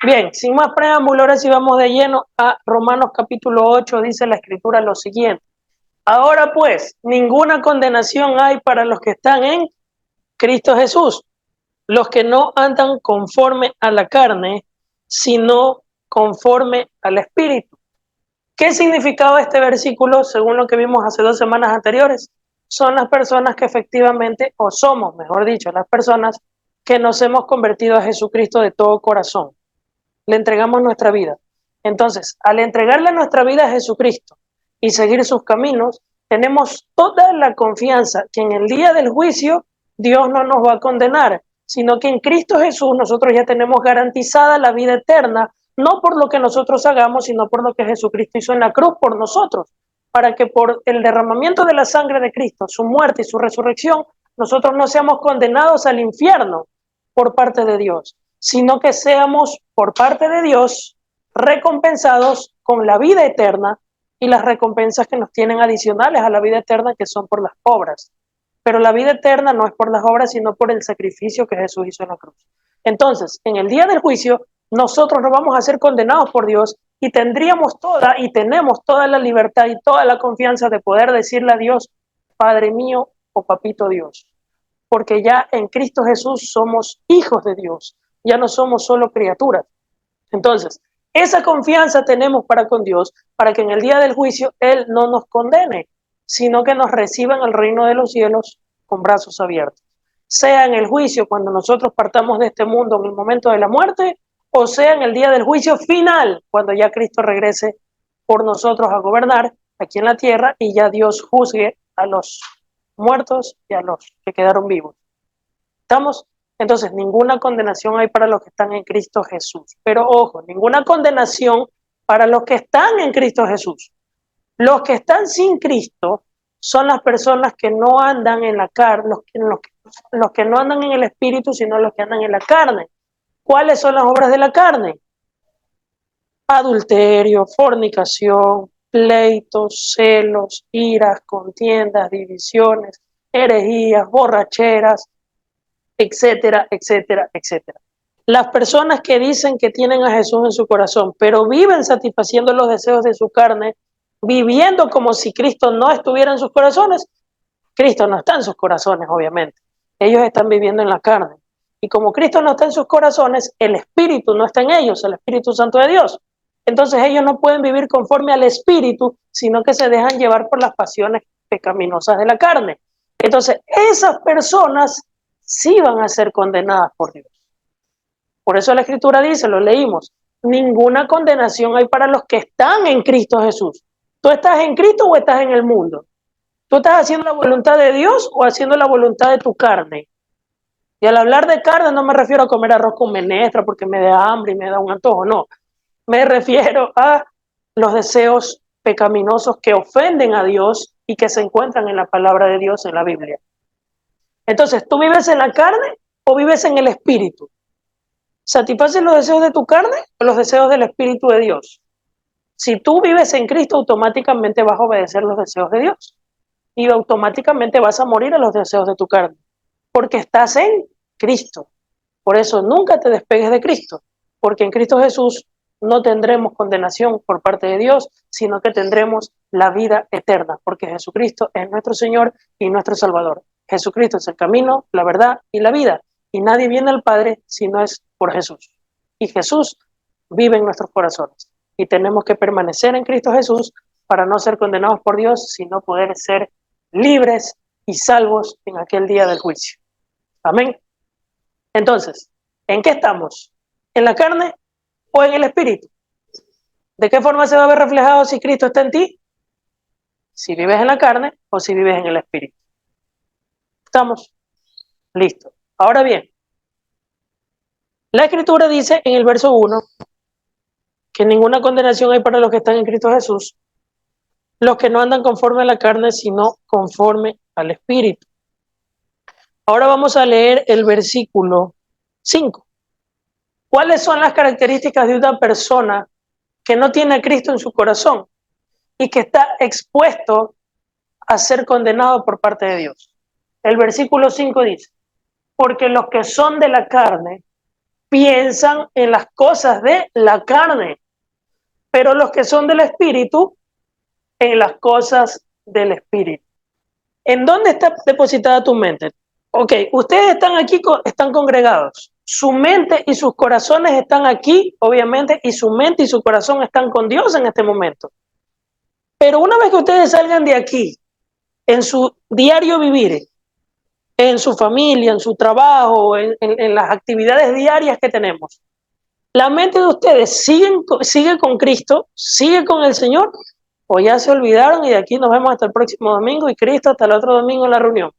Bien, sin más preámbulo, ahora sí vamos de lleno a Romanos capítulo 8, dice la escritura lo siguiente. Ahora pues, ninguna condenación hay para los que están en Cristo Jesús, los que no andan conforme a la carne, sino conforme al Espíritu. ¿Qué significaba este versículo según lo que vimos hace 2 semanas anteriores? Son las personas que efectivamente, o somos, mejor dicho, las personas que nos hemos convertido a Jesucristo de todo corazón. Le entregamos nuestra vida. Entonces, al entregarle nuestra vida a Jesucristo y seguir sus caminos, tenemos toda la confianza que en el día del juicio Dios no nos va a condenar, sino que en Cristo Jesús nosotros ya tenemos garantizada la vida eterna, no por lo que nosotros hagamos, sino por lo que Jesucristo hizo en la cruz por nosotros, para que por el derramamiento de la sangre de Cristo, su muerte y su resurrección, nosotros no seamos condenados al infierno por parte de Dios, sino que seamos por parte de Dios recompensados con la vida eterna y las recompensas que nos tienen adicionales a la vida eterna, que son por las obras. Pero la vida eterna no es por las obras, sino por el sacrificio que Jesús hizo en la cruz. Entonces, en el día del juicio, nosotros no vamos a ser condenados por Dios y tendríamos toda y tenemos toda la libertad y toda la confianza de poder decirle a Dios, Padre mío o Papito Dios, porque ya en Cristo Jesús somos hijos de Dios, ya no somos solo criaturas. Entonces, esa confianza tenemos para con Dios, para que en el día del juicio Él no nos condene, sino que nos reciba en el reino de los cielos con brazos abiertos. Sea en el juicio cuando nosotros partamos de este mundo en el momento de la muerte, o sea en el día del juicio final, cuando ya Cristo regrese por nosotros a gobernar aquí en la tierra y ya Dios juzgue a los muertos y a los que quedaron vivos. ¿Estamos? Entonces, ninguna condenación hay para los que están en Cristo Jesús. Pero ojo, ninguna condenación para los que están en Cristo Jesús. Los que están sin Cristo son las personas que no andan en la carne, los que no andan en el Espíritu, sino los que andan en la carne. ¿Cuáles son las obras de la carne? Adulterio, fornicación, pleitos, celos, iras, contiendas, divisiones, herejías, borracheras, etcétera, etcétera, etcétera. Las personas que dicen que tienen a Jesús en su corazón, pero viven satisfaciendo los deseos de su carne, viviendo como si Cristo no estuviera en sus corazones, Cristo no está en sus corazones, obviamente. Ellos están viviendo en la carne. Y como Cristo no está en sus corazones, el Espíritu no está en ellos, el Espíritu Santo de Dios. Entonces ellos no pueden vivir conforme al Espíritu, sino que se dejan llevar por las pasiones pecaminosas de la carne. Entonces esas personas sí van a ser condenadas por Dios. Por eso la Escritura dice, lo leímos, ninguna condenación hay para los que están en Cristo Jesús. ¿Tú estás en Cristo o estás en el mundo? ¿Tú estás haciendo la voluntad de Dios o haciendo la voluntad de tu carne? Y al hablar de carne no me refiero a comer arroz con menestra porque me da hambre y me da un antojo, no. Me refiero a los deseos pecaminosos que ofenden a Dios y que se encuentran en la palabra de Dios en la Biblia. Entonces, ¿tú vives en la carne o vives en el espíritu? ¿Satisfaces los deseos de tu carne o los deseos del Espíritu de Dios? Si tú vives en Cristo, automáticamente vas a obedecer los deseos de Dios y automáticamente vas a morir a los deseos de tu carne, porque estás en Cristo. Por eso nunca te despegues de Cristo, porque en Cristo Jesús no tendremos condenación por parte de Dios, sino que tendremos la vida eterna, porque Jesucristo es nuestro Señor y nuestro Salvador. Jesucristo es el camino, la verdad y la vida, y nadie viene al Padre si no es por Jesús. Y Jesús vive en nuestros corazones, y tenemos que permanecer en Cristo Jesús para no ser condenados por Dios, sino poder ser libres y salvos en aquel día del juicio. Amén. Entonces, ¿en qué estamos? ¿En la carne o en el espíritu? ¿De qué forma se va a ver reflejado si Cristo está en ti? Si vives en la carne o si vives en el espíritu. ¿Estamos? Listo. Ahora bien, la Escritura dice en el verso 1 que ninguna condenación hay para los que están en Cristo Jesús, los que no andan conforme a la carne, sino conforme al espíritu. Ahora vamos a leer el versículo 5. ¿Cuáles son las características de una persona que no tiene a Cristo en su corazón y que está expuesto a ser condenado por parte de Dios? El versículo 5 dice, porque los que son de la carne piensan en las cosas de la carne, pero los que son del Espíritu, en las cosas del Espíritu. ¿En dónde está depositada tu mente? Ok, ustedes están aquí, están congregados. Su mente y sus corazones están aquí, obviamente, y su mente y su corazón están con Dios en este momento. Pero una vez que ustedes salgan de aquí, en su diario vivir, en su familia, en su trabajo, en las actividades diarias que tenemos, la mente de ustedes sigue con Cristo, sigue con el Señor, o ya se olvidaron y de aquí nos vemos hasta el próximo domingo y Cristo hasta el otro domingo en la reunión.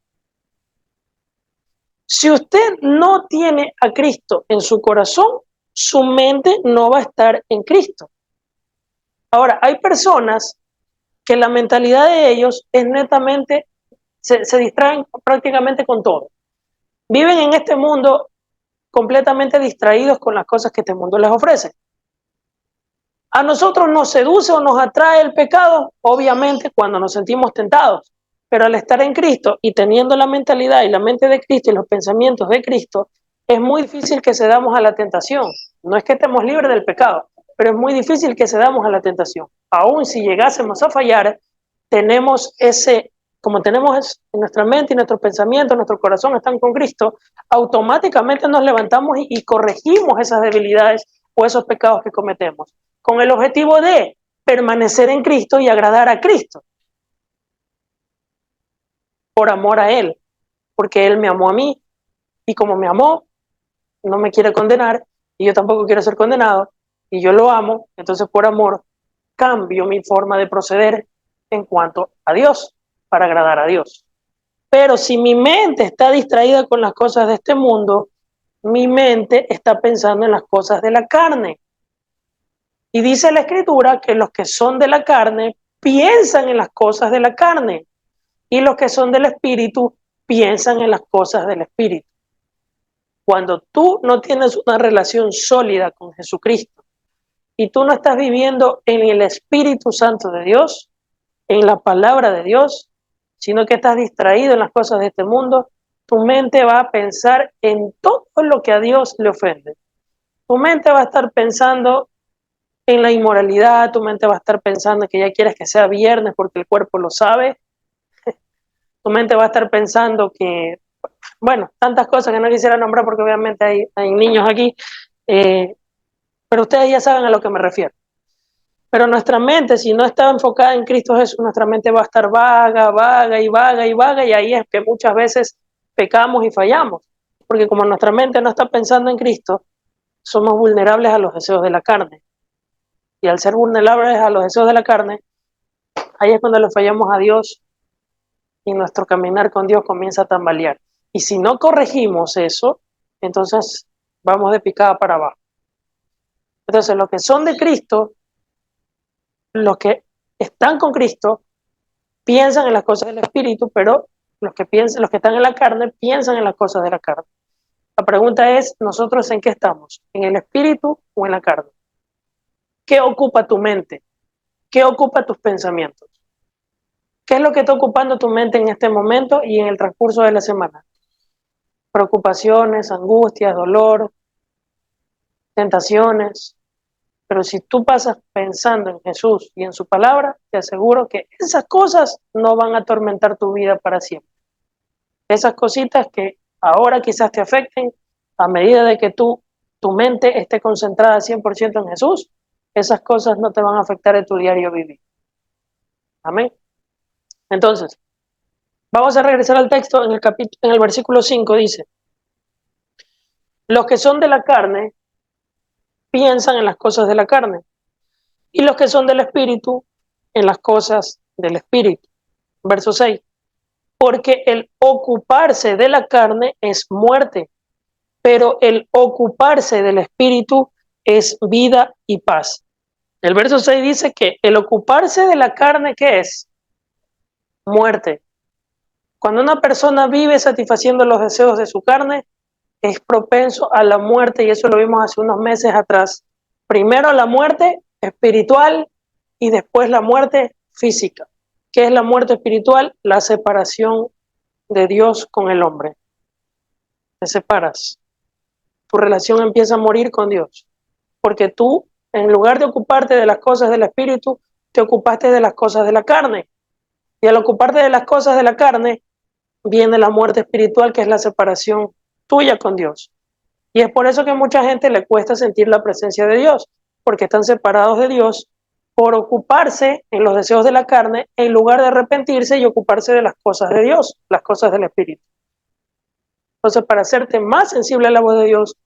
Si usted no tiene a Cristo en su corazón, su mente no va a estar en Cristo. Ahora, hay personas que la mentalidad de ellos es netamente, se distraen prácticamente con todo. Viven en este mundo completamente distraídos con las cosas que este mundo les ofrece. A nosotros nos seduce o nos atrae el pecado, obviamente, cuando nos sentimos tentados. Pero al estar en Cristo y teniendo la mentalidad y la mente de Cristo y los pensamientos de Cristo, es muy difícil que cedamos a la tentación. No es que estemos libres del pecado, pero es muy difícil que cedamos a la tentación. Aún si llegásemos a fallar, tenemos como tenemos en nuestra mente y nuestros pensamientos, nuestro corazón están con Cristo, automáticamente nos levantamos y corregimos esas debilidades o esos pecados que cometemos, con el objetivo de permanecer en Cristo y agradar a Cristo, por amor a Él, porque Él me amó a mí, y como me amó, no me quiere condenar, y yo tampoco quiero ser condenado, y yo lo amo, entonces por amor cambio mi forma de proceder en cuanto a Dios, para agradar a Dios. Pero si mi mente está distraída con las cosas de este mundo, mi mente está pensando en las cosas de la carne. Y dice la Escritura que los que son de la carne piensan en las cosas de la carne y los que son del Espíritu piensan en las cosas del Espíritu. Cuando tú no tienes una relación sólida con Jesucristo y tú no estás viviendo en el Espíritu Santo de Dios, en la palabra de Dios, sino que estás distraído en las cosas de este mundo, tu mente va a pensar en todo lo que a Dios le ofende. Tu mente va a estar pensando en la inmoralidad, tu mente va a estar pensando que ya quieres que sea viernes porque el cuerpo lo sabe, tu mente va a estar pensando que, bueno, tantas cosas que no quisiera nombrar porque obviamente hay niños aquí, pero ustedes ya saben a lo que me refiero. Pero nuestra mente, si no está enfocada en Cristo Jesús, nuestra mente va a estar vaga, vaga y vaga y vaga, y ahí es que muchas veces pecamos y fallamos, porque como nuestra mente no está pensando en Cristo, somos vulnerables a los deseos de la carne. Y al ser vulnerables a los deseos de la carne, ahí es cuando le fallamos a Dios y nuestro caminar con Dios comienza a tambalear. Y si no corregimos eso, entonces vamos de picada para abajo. Entonces, los que son de Cristo, los que están con Cristo, piensan en las cosas del Espíritu, pero los que están en la carne, piensan en las cosas de la carne. La pregunta es, ¿nosotros en qué estamos? ¿En el Espíritu o en la carne? ¿Qué ocupa tu mente? ¿Qué ocupa tus pensamientos? ¿Qué es lo que está ocupando tu mente en este momento y en el transcurso de la semana? Preocupaciones, angustias, dolor, tentaciones. Pero si tú pasas pensando en Jesús y en su palabra, te aseguro que esas cosas no van a atormentar tu vida para siempre. Esas cositas que ahora quizás te afecten, a medida de que tu mente esté concentrada 100% en Jesús, esas cosas no te van a afectar en tu diario vivir. Amén. Entonces, vamos a regresar al texto en el versículo 5 dice, los que son de la carne piensan en las cosas de la carne y los que son del Espíritu en las cosas del Espíritu. Verso 6, porque el ocuparse de la carne es muerte, pero el ocuparse del Espíritu es vida y paz. El verso 6 dice que el ocuparse de la carne, ¿qué es? Muerte. Cuando una persona vive satisfaciendo los deseos de su carne, es propenso a la muerte, y eso lo vimos hace unos meses atrás. Primero la muerte espiritual y después la muerte física. ¿Qué es la muerte espiritual? La separación de Dios con el hombre. Te separas. tu relación empieza a morir con Dios, porque tú, en lugar de ocuparte de las cosas del Espíritu, te ocupaste de las cosas de la carne, y al ocuparte de las cosas de la carne, viene la muerte espiritual, que es la separación tuya con Dios. Y es por eso que a mucha gente le cuesta sentir la presencia de Dios, porque están separados de Dios por ocuparse en los deseos de la carne, en lugar de arrepentirse y ocuparse de las cosas de Dios, las cosas del Espíritu. Entonces, para hacerte más sensible a la voz de Dios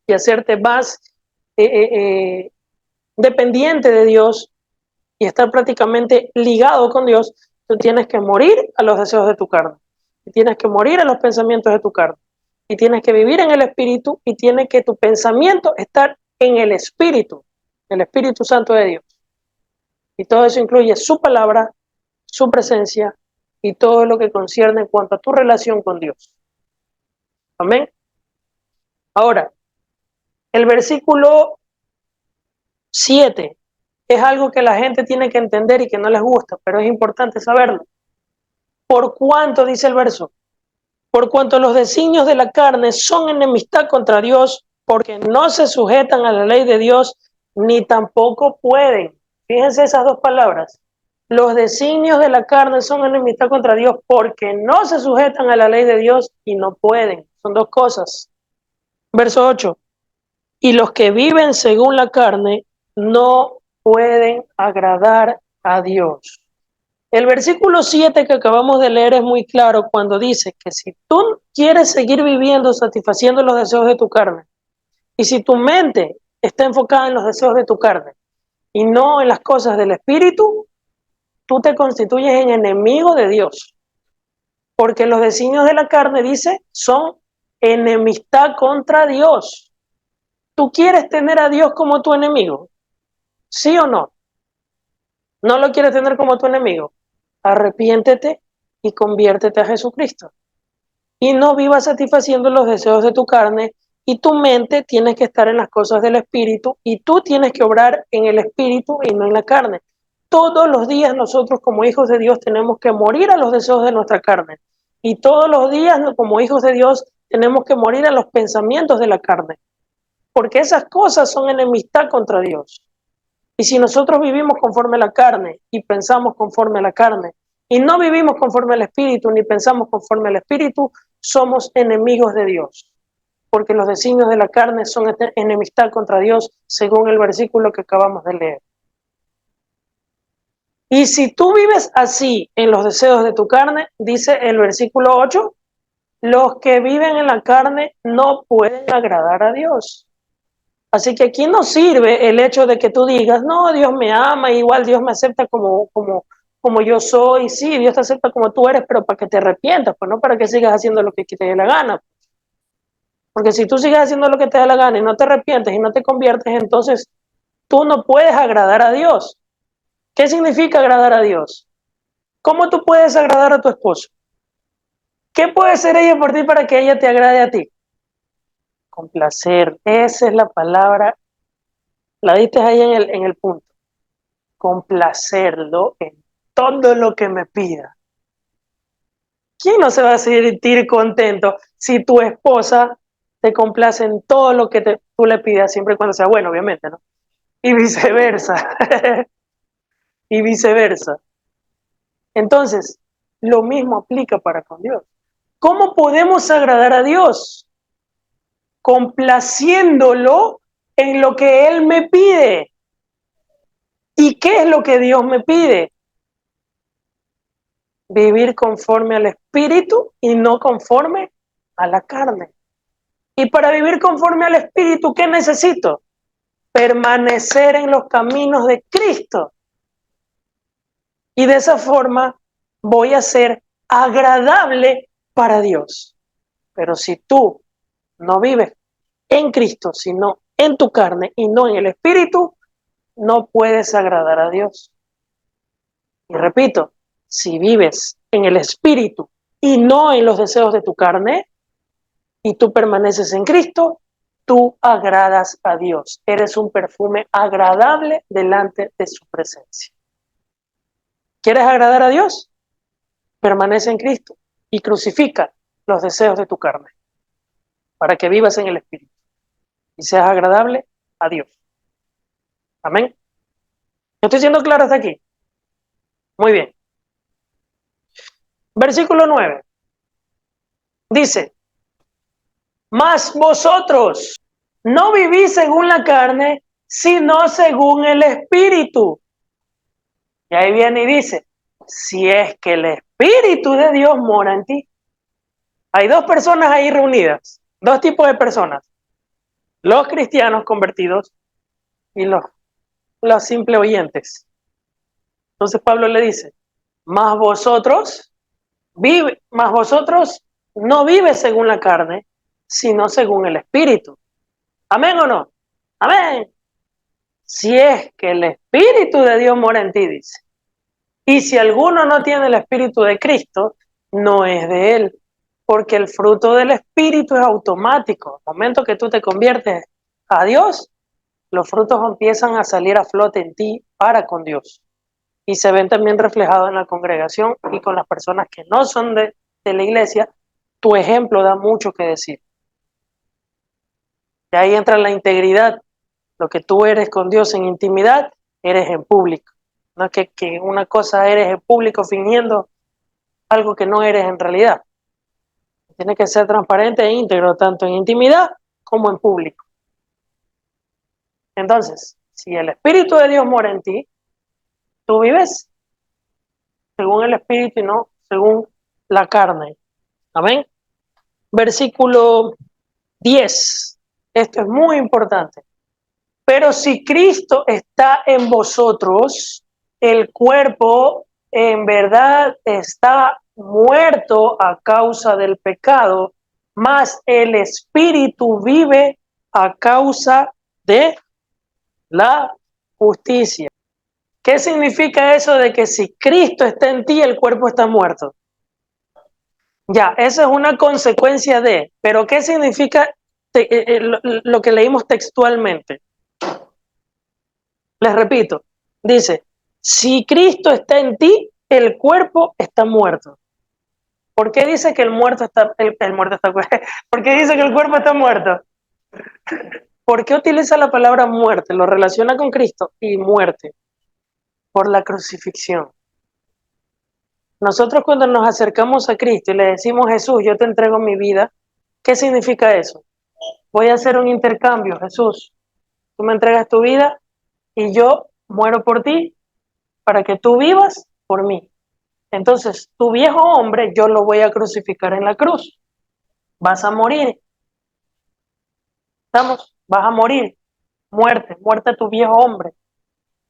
y hacerte más dependiente de Dios y estar prácticamente ligado con Dios, tú tienes que morir a los deseos de tu carne, y tienes que morir a los pensamientos de tu carne, y tienes que vivir en el Espíritu, y tiene que tu pensamiento estar en el Espíritu Santo de Dios. Y todo eso incluye su palabra, su presencia y todo lo que concierne en cuanto a tu relación con Dios. Amén. Ahora, el versículo 7 es algo que la gente tiene que entender y que no les gusta, pero es importante saberlo. Por cuanto, dice el verso, por cuanto los designios de la carne son enemistad contra Dios, porque no se sujetan a la ley de Dios, ni tampoco pueden. Fíjense esas dos palabras. Los designios de la carne son enemistad contra Dios, porque no se sujetan a la ley de Dios y no pueden. Son dos cosas. Verso 8. Y los que viven según la carne no pueden agradar a Dios. El versículo 7 que acabamos de leer es muy claro cuando dice que si tú quieres seguir viviendo satisfaciendo los deseos de tu carne, y si tu mente está enfocada en los deseos de tu carne y no en las cosas del Espíritu, tú te constituyes en enemigo de Dios. Porque los designios de la carne, dice, son enemistad contra Dios. ¿Tú quieres tener a Dios como tu enemigo? ¿Sí o no? ¿No lo quieres tener como tu enemigo? Arrepiéntete y conviértete a Jesucristo. Y no vivas satisfaciendo los deseos de tu carne, y tu mente tiene que estar en las cosas del Espíritu, y tú tienes que obrar en el Espíritu y no en la carne. Todos los días nosotros como hijos de Dios tenemos que morir a los deseos de nuestra carne. Y todos los días como hijos de Dios tenemos que morir a los pensamientos de la carne. Porque esas cosas son enemistad contra Dios. Y si nosotros vivimos conforme a la carne y pensamos conforme a la carne, y no vivimos conforme al Espíritu ni pensamos conforme al Espíritu, somos enemigos de Dios. Porque los designios de la carne son enemistad contra Dios, según el versículo que acabamos de leer. Y si tú vives así en los deseos de tu carne, dice el versículo 8, los que viven en la carne no pueden agradar a Dios. Así que aquí no sirve el hecho de que tú digas, no, Dios me ama, igual Dios me acepta como yo soy. Sí, Dios te acepta como tú eres, pero para que te arrepientas, pues no para que sigas haciendo lo que te dé la gana. Porque si tú sigues haciendo lo que te da la gana y no te arrepientes y no te conviertes, entonces tú no puedes agradar a Dios. ¿Qué significa agradar a Dios? ¿Cómo tú puedes agradar a tu esposo? ¿Qué puede hacer ella por ti para que ella te agrade a ti? Complacer. Esa es la palabra. La diste ahí en el punto. Complacerlo en todo lo que me pida. ¿Quién no se va a sentir contento si tu esposa te complace en todo lo que tú le pidas, siempre y cuando sea bueno, obviamente, ¿no? Y viceversa. Y viceversa. Entonces, lo mismo aplica para con Dios. ¿Cómo podemos agradar a Dios? Complaciéndolo en lo que Él me pide. ¿Y qué es lo que Dios me pide? Vivir conforme al Espíritu y no conforme a la carne. Y para vivir conforme al Espíritu, ¿qué necesito? Permanecer en los caminos de Cristo. Y de esa forma voy a ser agradable para Dios. Pero si tú no vives en Cristo, sino en tu carne y no en el Espíritu, no puedes agradar a Dios. Y repito, si vives en el Espíritu y no en los deseos de tu carne, y tú permaneces en Cristo, tú agradas a Dios. Eres un perfume agradable delante de su presencia. ¿Quieres agradar a Dios? Permanece en Cristo y crucifica los deseos de tu carne para que vivas en el Espíritu. y seas agradable a Dios. Amén. ¿Estoy siendo claro hasta aquí? Muy bien. Versículo 9. Dice, mas vosotros no vivís según la carne, sino según el Espíritu. Y ahí viene y dice, si es que el Espíritu de Dios mora en ti. Hay dos personas ahí reunidas, dos tipos de personas. Los cristianos convertidos y los simples oyentes. Entonces Pablo le dice, mas vosotros no vives según la carne, sino según el Espíritu. ¿Amén o no? Amén. Si es que el Espíritu de Dios mora en ti, dice. Y si alguno no tiene el Espíritu de Cristo, no es de él. Porque el fruto del Espíritu es automático. El momento que tú te conviertes a Dios, los frutos empiezan a salir a flote en ti para con Dios. Y se ven también reflejados en la congregación y con las personas que no son de la iglesia. Tu ejemplo da mucho que decir. Y ahí entra la integridad. Lo que tú eres con Dios en intimidad, eres en público. No es que una cosa eres en público fingiendo algo que no eres en realidad. Tiene que ser transparente e íntegro, tanto en intimidad como en público. Entonces, si el Espíritu de Dios mora en ti, tú vives según el Espíritu y no según la carne. Amén. Versículo 10. Esto es muy importante. Pero si Cristo está en vosotros, el cuerpo en verdad está muerto a causa del pecado, mas el espíritu vive a causa de la justicia. ¿Qué significa eso de que si Cristo está en ti, el cuerpo está muerto? Ya, eso es una consecuencia de, pero ¿qué significa lo que leímos textualmente? Les repito, dice, si Cristo está en ti, el cuerpo está muerto. ¿Por qué dice que el muerto está, el muerto está, ¿por qué dice que el cuerpo está muerto? ¿Por qué utiliza la palabra muerte? Lo relaciona con Cristo y muerte, por la crucifixión. Nosotros cuando nos acercamos a Cristo y le decimos, Jesús, yo te entrego mi vida, ¿qué significa eso? Voy a hacer un intercambio, Jesús. Tú me entregas tu vida y yo muero por ti para que tú vivas por mí. Entonces, tu viejo hombre yo lo voy a crucificar en la cruz. Vas a morir. ¿Estamos? Vas a morir. Muerte tu viejo hombre.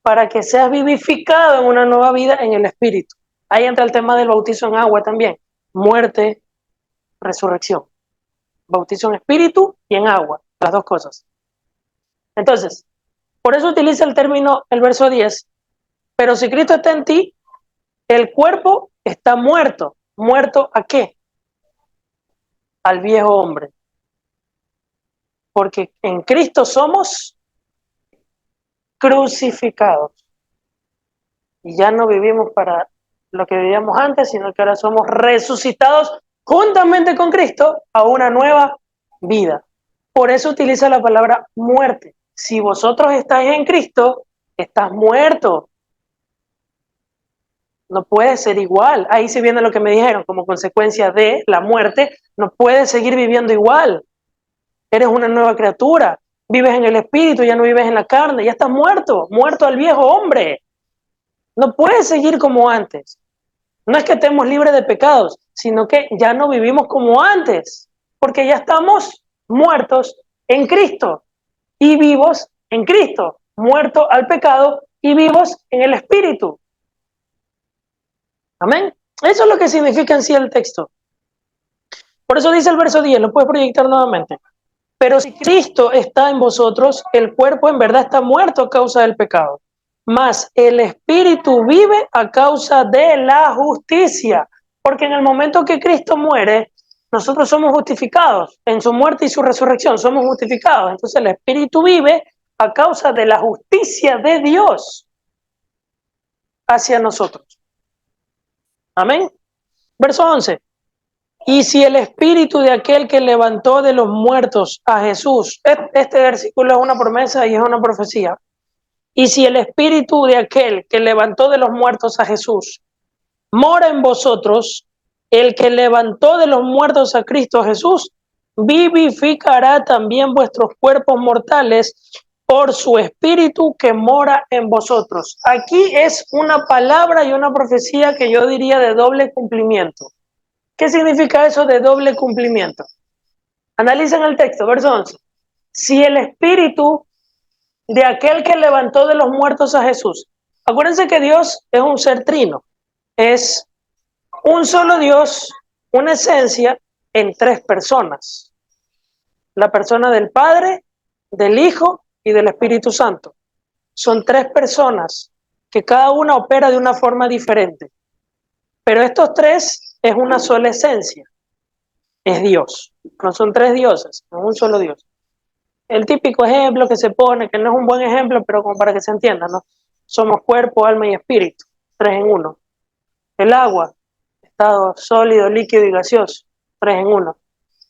Para que seas vivificado en una nueva vida en el Espíritu. Ahí entra el tema del bautizo en agua también. Muerte, resurrección. Bautizo en Espíritu y en agua. Las dos cosas. Entonces, por eso utiliza el término, el verso 10. Pero si Cristo está en ti, el cuerpo está muerto. ¿Muerto a qué? Al viejo hombre. Porque en Cristo somos crucificados. Y ya no vivimos para lo que vivíamos antes, sino que ahora somos resucitados juntamente con Cristo a una nueva vida. Por eso utiliza la palabra muerte. Si vosotros estáis en Cristo, estás muerto. No puede ser igual. Ahí se viene lo que me dijeron, como consecuencia de la muerte, no puedes seguir viviendo igual. Eres una nueva criatura. Vives en el espíritu, ya no vives en la carne, ya estás muerto, muerto al viejo hombre. No puedes seguir como antes. No es que estemos libres de pecados, sino que ya no vivimos como antes, porque ya estamos muertos en Cristo y vivos en Cristo, muertos al pecado y vivos en el espíritu. Amén. Eso es lo que significa en sí el texto. Por eso dice el verso 10, lo puedes proyectar nuevamente. Pero si Cristo está en vosotros, el cuerpo en verdad está muerto a causa del pecado, mas el espíritu vive a causa de la justicia. Porque en el momento que Cristo muere, nosotros somos justificados. En su muerte y su resurrección somos justificados. Entonces el espíritu vive a causa de la justicia de Dios hacia nosotros. Amén. Verso 11. Y si el espíritu de aquel que levantó de los muertos a Jesús, este versículo es una promesa y es una profecía. Y si el espíritu de aquel que levantó de los muertos a Jesús mora en vosotros, el que levantó de los muertos a Cristo Jesús vivificará también vuestros cuerpos mortales por su espíritu que mora en vosotros. Aquí es una palabra y una profecía que yo diría de doble cumplimiento. ¿Qué significa eso de doble cumplimiento? Analicen el texto, verso 11. Si el espíritu de aquel que levantó de los muertos a Jesús, acuérdense que Dios es un ser trino, es un solo Dios, una esencia en tres personas. La persona del Padre, del Hijo y del Espíritu Santo. Son tres personas que cada una opera de una forma diferente. Pero estos tres es una sola esencia. Es Dios. No son tres dioses, no es un solo Dios. El típico ejemplo que se pone, que no es un buen ejemplo, pero como para que se entienda, ¿no? Somos cuerpo, alma y espíritu, tres en uno. El agua, estado sólido, líquido y gaseoso, tres en uno.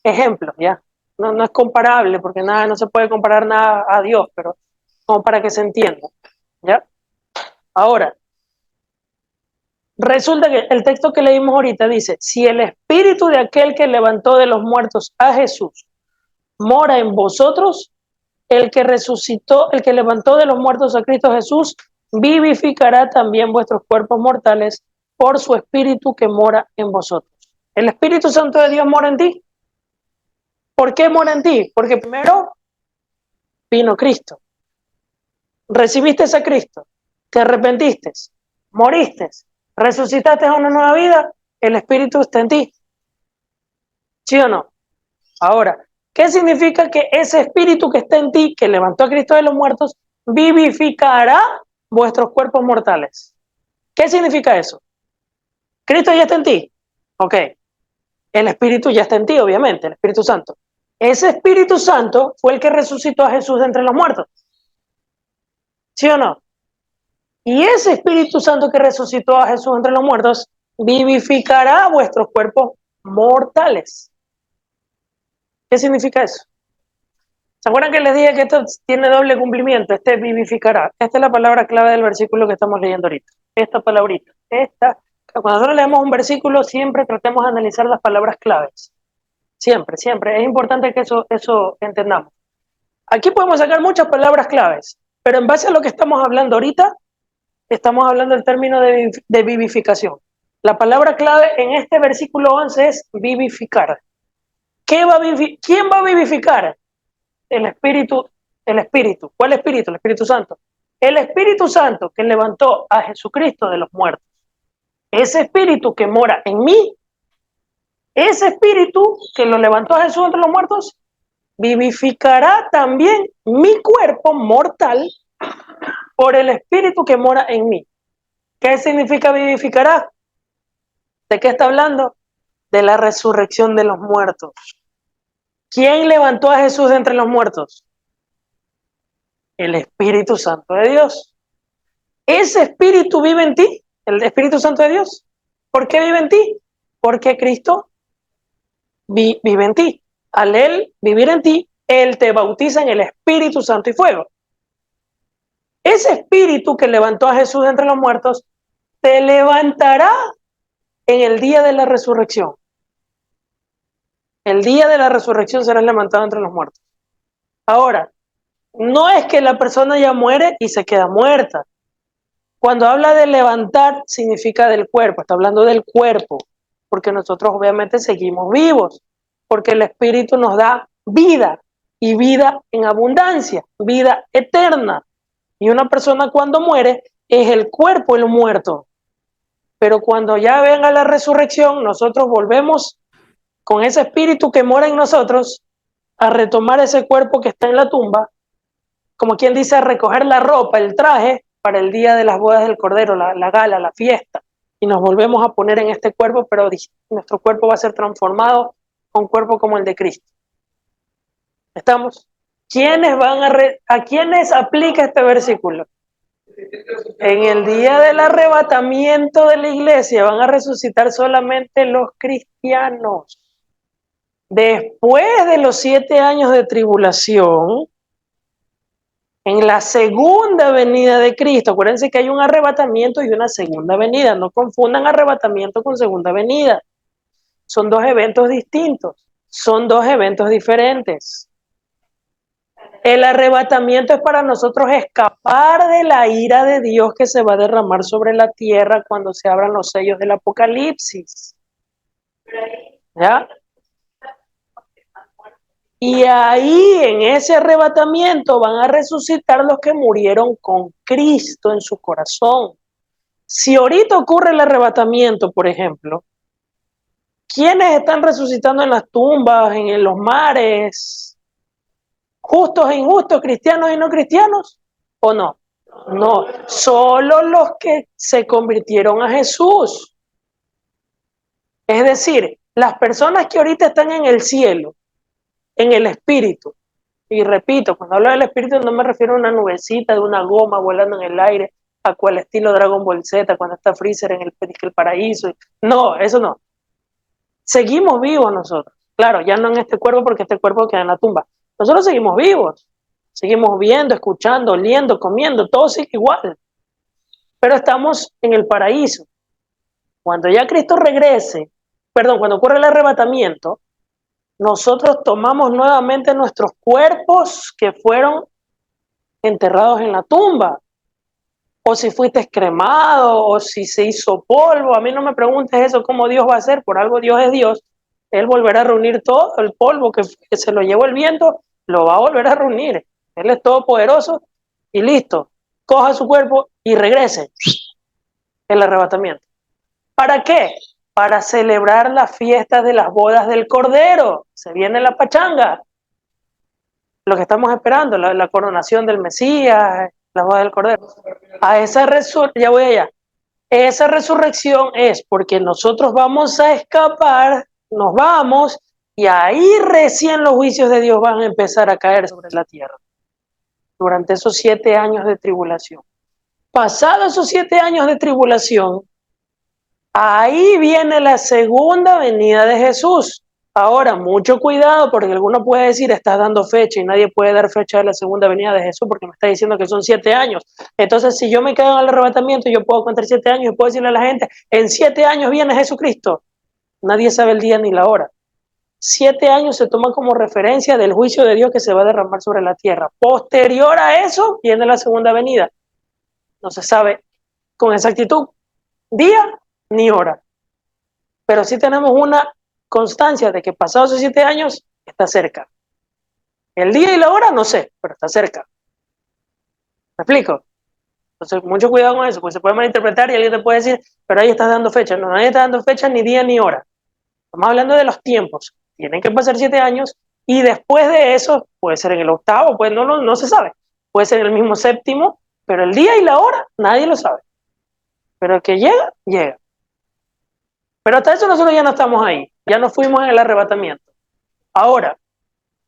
Ejemplo, ¿ya? No es comparable, porque nada, no se puede comparar nada a Dios, pero como para que se entienda, ¿ya? Ahora, resulta que el texto que leímos ahorita dice, si el espíritu de aquel que levantó de los muertos a Jesús mora en vosotros, el que resucitó, el que levantó de los muertos a Cristo Jesús, vivificará también vuestros cuerpos mortales por su espíritu que mora en vosotros. El Espíritu Santo de Dios mora en ti. ¿Por qué mora en ti? Porque primero vino Cristo. Recibiste a Cristo, te arrepentiste, moriste, resucitaste a una nueva vida, el Espíritu está en ti. ¿Sí o no? Ahora, ¿qué significa que ese Espíritu que está en ti, que levantó a Cristo de los muertos, vivificará vuestros cuerpos mortales? ¿Qué significa eso? ¿Cristo ya está en ti? Ok. El Espíritu ya está en ti, obviamente, el Espíritu Santo. Ese Espíritu Santo fue el que resucitó a Jesús de entre los muertos. ¿Sí o no? Y ese Espíritu Santo que resucitó a Jesús entre los muertos vivificará vuestros cuerpos mortales. ¿Qué significa eso? ¿Se acuerdan que les dije que esto tiene doble cumplimiento? Este vivificará. Esta es la palabra clave del versículo que estamos leyendo ahorita. Esta palabrita. Cuando nosotros leemos un versículo, siempre tratemos de analizar las palabras claves. Siempre, siempre. Es importante que eso entendamos. Aquí podemos sacar muchas palabras claves, pero en base a lo que estamos hablando ahorita, estamos hablando del término de vivificación. La palabra clave en este versículo 11 es vivificar. ¿Quién va a vivificar? El Espíritu. El Espíritu. ¿Cuál Espíritu? El Espíritu Santo. El Espíritu Santo que levantó a Jesucristo de los muertos. Ese Espíritu que mora en mí, ese Espíritu que lo levantó a Jesús entre los muertos, vivificará también mi cuerpo mortal por el Espíritu que mora en mí. ¿Qué significa vivificará? ¿De qué está hablando? De la resurrección de los muertos. ¿Quién levantó a Jesús de entre los muertos? El Espíritu Santo de Dios. ¿Ese Espíritu vive en ti? ¿El Espíritu Santo de Dios? ¿Por qué vive en ti? Porque Cristo vive en ti. Al Él vivir en ti, Él te bautiza en el Espíritu Santo y fuego. Ese Espíritu que levantó a Jesús de entre los muertos te levantará en el día de la resurrección. El día de la resurrección serás levantado entre los muertos. Ahora, no es que la persona ya muere y se queda muerta. Cuando habla de levantar, significa del cuerpo, está hablando del cuerpo, porque nosotros obviamente seguimos vivos, porque el Espíritu nos da vida, y vida en abundancia, vida eterna. Y una persona cuando muere, es el cuerpo el muerto. Pero cuando ya venga la resurrección, nosotros volvemos con ese espíritu que mora en nosotros a retomar ese cuerpo que está en la tumba, como quien dice, a recoger la ropa, el traje, para el día de las bodas del Cordero, la gala, la fiesta. Y nos volvemos a poner en este cuerpo, pero nuestro cuerpo va a ser transformado a un cuerpo como el de Cristo. ¿Estamos? ¿A quiénes aplica este versículo? En el día del arrebatamiento de la iglesia van a resucitar solamente los cristianos. Después de los 7 años de tribulación, en la segunda venida de Cristo, acuérdense que hay un arrebatamiento y una segunda venida, no confundan arrebatamiento con segunda venida, son dos eventos distintos, son dos eventos diferentes. El arrebatamiento es para nosotros escapar de la ira de Dios que se va a derramar sobre la tierra cuando se abran los sellos del Apocalipsis. ¿Ya? Y ahí, en ese arrebatamiento, van a resucitar los que murieron con Cristo en su corazón. Si ahorita ocurre el arrebatamiento, por ejemplo, ¿quiénes están resucitando en las tumbas, en los mares? ¿Justos e injustos, cristianos y no cristianos? ¿O no? No, solo los que se convirtieron a Jesús. Es decir, las personas que ahorita están en el cielo, en el espíritu, y repito, cuando hablo del espíritu no me refiero a una nubecita de una goma volando en el aire, a cual estilo Dragon Ball Z, cuando está Freezer en el paraíso. No, eso no. Seguimos vivos nosotros. Claro, ya no en este cuerpo porque este cuerpo queda en la tumba. Nosotros seguimos vivos. Seguimos viendo, escuchando, oliendo, comiendo, todo sigue igual. Pero estamos en el paraíso. Cuando ya Cristo regrese, perdón, cuando ocurre el arrebatamiento, nosotros tomamos nuevamente nuestros cuerpos que fueron enterrados en la tumba, o si fuiste cremado, o si se hizo polvo. A mí no me preguntes eso, cómo Dios va a hacer, por algo Dios es Dios. Él volverá a reunir todo el polvo que se lo llevó el viento, lo va a volver a reunir. Él es todopoderoso y listo. Coja su cuerpo y regrese. El arrebatamiento. ¿Para qué? Para celebrar las fiestas de las bodas del Cordero. Se viene la pachanga. Lo que estamos esperando, la coronación del Mesías, la boda del Cordero. A esa resurrección, ya voy allá. Esa resurrección es porque nosotros vamos a escapar, nos vamos, y ahí recién los juicios de Dios van a empezar a caer sobre la tierra. Durante esos 7 años de tribulación. Pasados esos 7 años de tribulación, ahí viene la segunda venida de Jesús. Ahora, mucho cuidado, porque alguno puede decir, estás dando fecha y nadie puede dar fecha de la segunda venida de Jesús porque me está diciendo que son 7 años. Entonces, si yo me quedo en el arrebatamiento, yo puedo contar 7 años y puedo decirle a la gente, en 7 años viene Jesucristo. Nadie sabe el día ni la hora. 7 años se toman como referencia del juicio de Dios que se va a derramar sobre la tierra. Posterior a eso, viene la segunda venida. No se sabe con exactitud día ni hora. Pero sí tenemos una constancia de que pasados esos 7 años está cerca. El día y la hora no sé, pero está cerca. ¿Me explico? Entonces, mucho cuidado con eso, porque se puede malinterpretar y alguien te puede decir, pero ahí estás dando fecha. No, nadie está dando fecha ni día ni hora. Estamos hablando de los tiempos. Tienen que pasar 7 años y después de eso, puede ser en el octavo, pues no se sabe. Puede ser en el mismo séptimo, pero el día y la hora nadie lo sabe. Pero el que llega, llega. Pero hasta eso nosotros ya no estamos ahí. Ya no fuimos en el arrebatamiento. Ahora,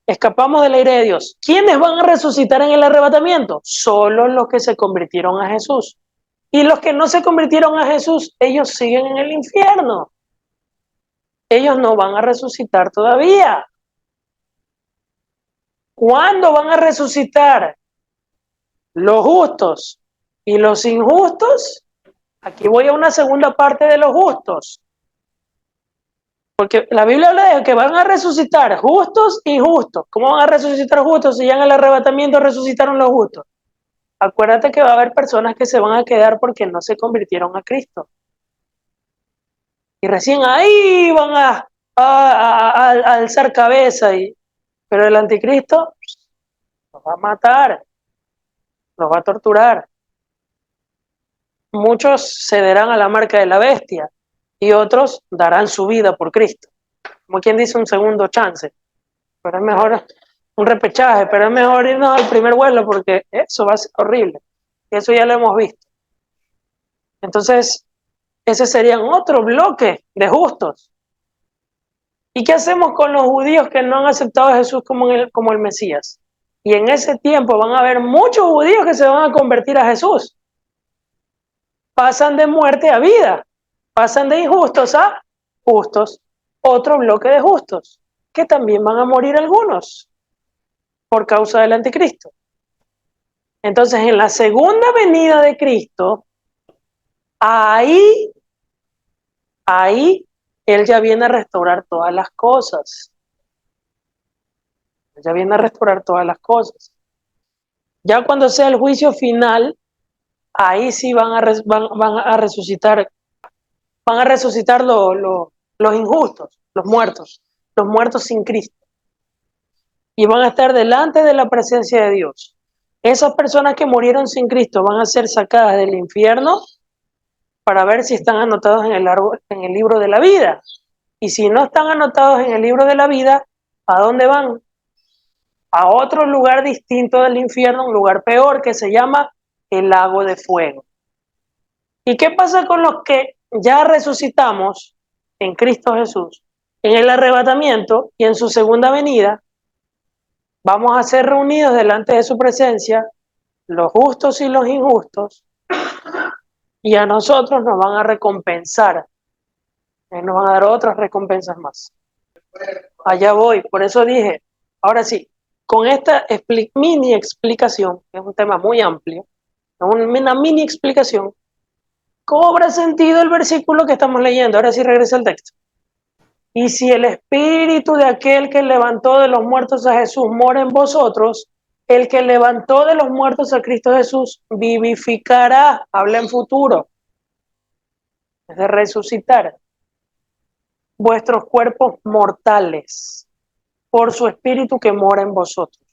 escapamos del aire de Dios. ¿Quiénes van a resucitar en el arrebatamiento? Solo los que se convirtieron a Jesús. Y los que no se convirtieron a Jesús, ellos siguen en el infierno. Ellos no van a resucitar todavía. ¿Cuándo van a resucitar? Los justos y los injustos. Aquí voy a una segunda parte de los justos. Porque la Biblia habla de que van a resucitar justos y injustos. ¿Cómo van a resucitar justos si ya en el arrebatamiento resucitaron los justos? Acuérdate que va a haber personas que se van a quedar porque no se convirtieron a Cristo. Y recién ahí van a alzar cabeza. Pero el anticristo los va a matar, los va a torturar. Muchos cederán a la marca de la bestia y otros darán su vida por Cristo. Como quien dice, un segundo chance. Pero es mejor un repechaje, pero es mejor irnos al primer vuelo porque eso va a ser horrible. Y eso ya lo hemos visto. Entonces, ese sería otro bloque de justos. ¿Y qué hacemos con los judíos que no han aceptado a Jesús como el Mesías? Y en ese tiempo van a haber muchos judíos que se van a convertir a Jesús. Pasan de muerte a vida. Pasan de injustos a justos. Otro bloque de justos. que también van a morir algunos por causa del anticristo. Entonces, en la segunda venida de Cristo, ahí Él ya viene a restaurar todas las cosas. Él ya viene a restaurar todas las cosas. Ya cuando sea el juicio final, ahí sí van a resucitar, los injustos, los muertos sin Cristo. Y van a estar delante de la presencia de Dios. Esas personas que murieron sin Cristo van a ser sacadas del infierno para ver si están anotados en el libro de la vida. Y si no están anotados en el libro de la vida, ¿a dónde van? A otro lugar distinto del infierno, un lugar peor que se llama el lago de fuego. ¿Y qué pasa con los que ya resucitamos en Cristo Jesús? En el arrebatamiento y en su segunda venida, vamos a ser reunidos delante de su presencia, los justos y los injustos, y a nosotros nos van a recompensar. Nos van a dar otras recompensas más. Allá voy, por eso dije, ahora sí, con esta mini explicación, que es un tema muy amplio, una mini explicación, cobra sentido el versículo que estamos leyendo. Ahora sí regresa al texto. Y si el espíritu de aquel que levantó de los muertos a Jesús mora en vosotros, el que levantó de los muertos a Cristo Jesús vivificará, habla en futuro, es de resucitar, vuestros cuerpos mortales por su espíritu que mora en vosotros.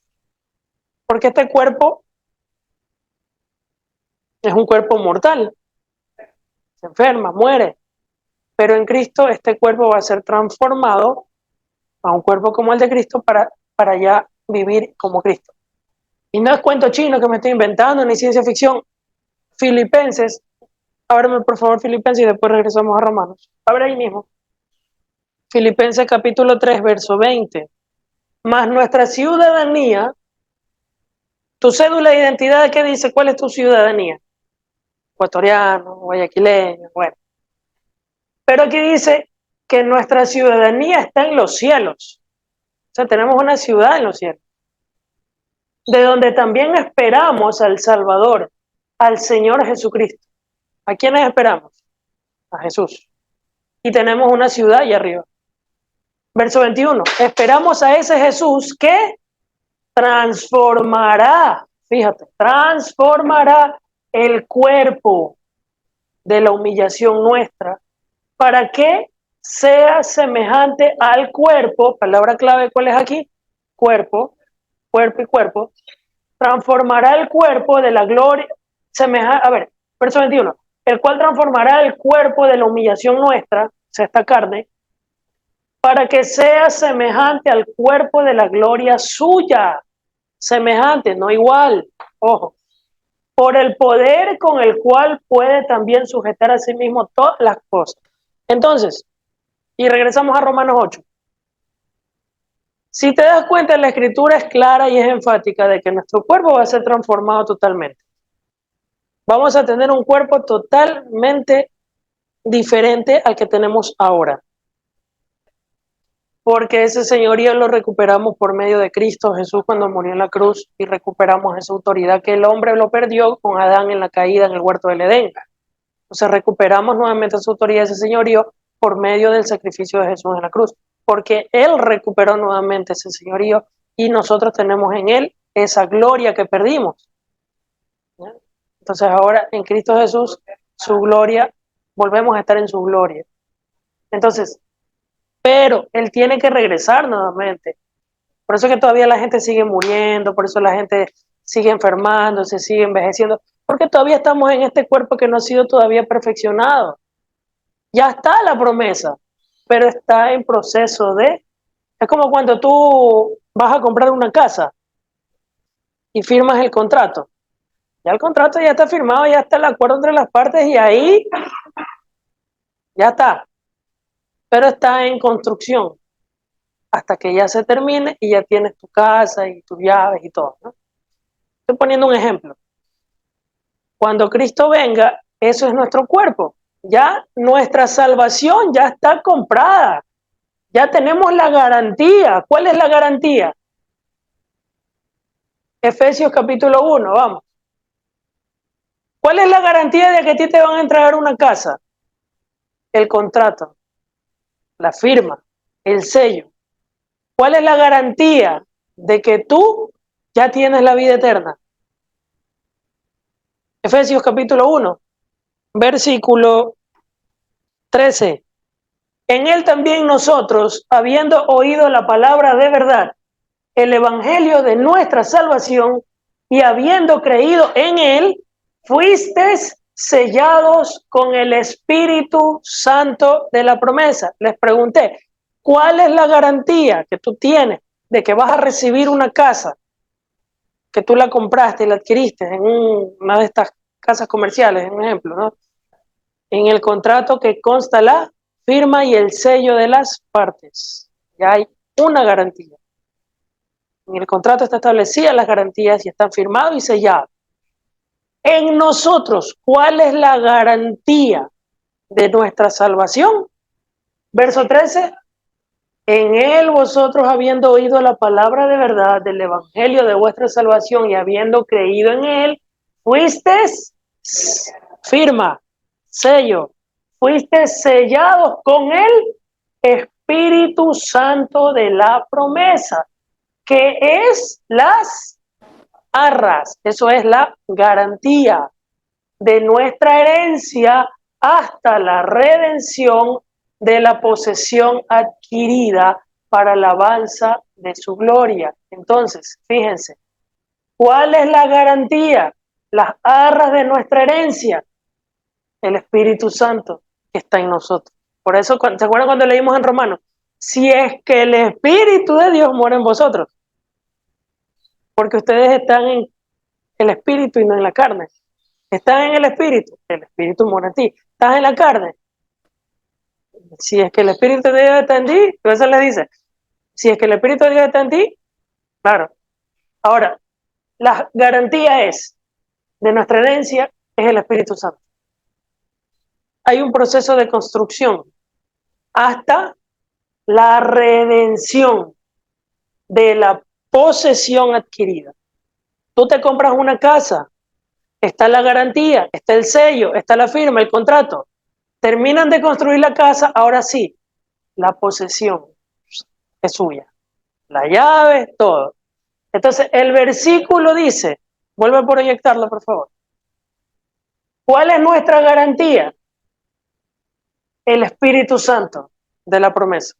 Porque este cuerpo es un cuerpo mortal, se enferma, muere, pero en Cristo este cuerpo va a ser transformado a un cuerpo como el de Cristo para ya vivir como Cristo. Y no es cuento chino que me estoy inventando, ni ciencia ficción. Filipenses, ábreme por favor Filipenses y después regresamos a Romanos. Abre ahí mismo. Filipenses capítulo 3, verso 20. Mas nuestra ciudadanía, tu cédula de identidad, ¿qué dice? ¿Cuál es tu ciudadanía? Ecuatoriano, guayaquileño, bueno. Pero aquí dice que nuestra ciudadanía está en los cielos. O sea, tenemos una ciudad en los cielos, de donde también esperamos al Salvador, al Señor Jesucristo. ¿A quiénes esperamos? A Jesús. Y tenemos una ciudad allá arriba. Verso 21. Esperamos a ese Jesús que transformará, fíjate, transformará el cuerpo de la humillación nuestra para que sea semejante al cuerpo, palabra clave, ¿cuál es aquí? Cuerpo, cuerpo y cuerpo, transformará el cuerpo de la gloria, verso 21, el cual transformará el cuerpo de la humillación nuestra, o sea, esta carne, para que sea semejante al cuerpo de la gloria suya, semejante, no igual, ojo, por el poder con el cual puede también sujetar a sí mismo todas las cosas. Entonces, y regresamos a Romanos 8. Si te das cuenta, la escritura es clara y es enfática de que nuestro cuerpo va a ser transformado totalmente. Vamos a tener un cuerpo totalmente diferente al que tenemos ahora. Porque ese señorío lo recuperamos por medio de Cristo Jesús cuando murió en la cruz y recuperamos esa autoridad que el hombre lo perdió con Adán en la caída en el huerto del Edén. Entonces recuperamos nuevamente esa autoridad, ese señorío, por medio del sacrificio de Jesús en la cruz, porque Él recuperó nuevamente ese señorío y nosotros tenemos en Él esa gloria que perdimos. ¿Ya? Entonces ahora en Cristo Jesús, su gloria, volvemos a estar en su gloria. Entonces, pero Él tiene que regresar nuevamente. Por eso es que todavía la gente sigue muriendo, por eso la gente sigue enfermándose, sigue envejeciendo, porque todavía estamos en este cuerpo que no ha sido todavía perfeccionado. Ya está la promesa, pero está en proceso de... Es como cuando tú vas a comprar una casa y firmas el contrato. Ya el contrato ya está firmado, ya está el acuerdo entre las partes y ahí ya está. Pero está en construcción hasta que ya se termine y ya tienes tu casa y tus llaves y todo, ¿no? Estoy poniendo un ejemplo. Cuando Cristo venga, eso es nuestro cuerpo. Ya nuestra salvación ya está comprada. Ya tenemos la garantía. ¿Cuál es la garantía? Efesios capítulo 1, vamos. ¿Cuál es la garantía de que a ti te van a entregar una casa? El contrato, la firma, el sello. ¿Cuál es la garantía de que tú ya tienes la vida eterna? Efesios capítulo 1, versículo 13. En él también nosotros, habiendo oído la palabra de verdad, el evangelio de nuestra salvación, y habiendo creído en él, fuisteis sellados con el Espíritu Santo de la promesa. Les pregunté, ¿cuál es la garantía que tú tienes de que vas a recibir una casa, que tú la compraste y la adquiriste en una de estas casas comerciales, en un ejemplo, ¿no? En el contrato que consta la firma y el sello de las partes. Ya hay una garantía. En el contrato está establecida las garantías y están firmados y sellados. En nosotros, ¿cuál es la garantía de nuestra salvación? Verso 13. En él vosotros, habiendo oído la palabra de verdad del evangelio de vuestra salvación y habiendo creído en él, fuisteis, firma, sello, fuisteis sellados con el Espíritu Santo de la promesa, que es las arras, eso es la garantía de nuestra herencia hasta la redención de la posesión adquirida para la alabanza de su gloria. Entonces, fíjense, ¿cuál es la garantía? Las arras de nuestra herencia, el Espíritu Santo que está en nosotros. Por eso, ¿se acuerdan cuando leímos en Romanos? Si es que el Espíritu de Dios mora en vosotros, porque ustedes están en el Espíritu y no en la carne. Estás en el Espíritu mora en ti. Estás en la carne. Si es que el Espíritu de Dios está en ti, entonces le dice, si es que el Espíritu de Dios está en ti, claro. Ahora, la garantía es de nuestra herencia es el Espíritu Santo. Hay un proceso de construcción hasta la redención de la posesión adquirida. Tú te compras una casa, está la garantía, está el sello, está la firma, el contrato. Terminan de construir la casa, ahora sí, la posesión es suya. La llave, todo. Entonces, el versículo dice, vuelve a proyectarlo, por favor. ¿Cuál es nuestra garantía? El Espíritu Santo de la promesa.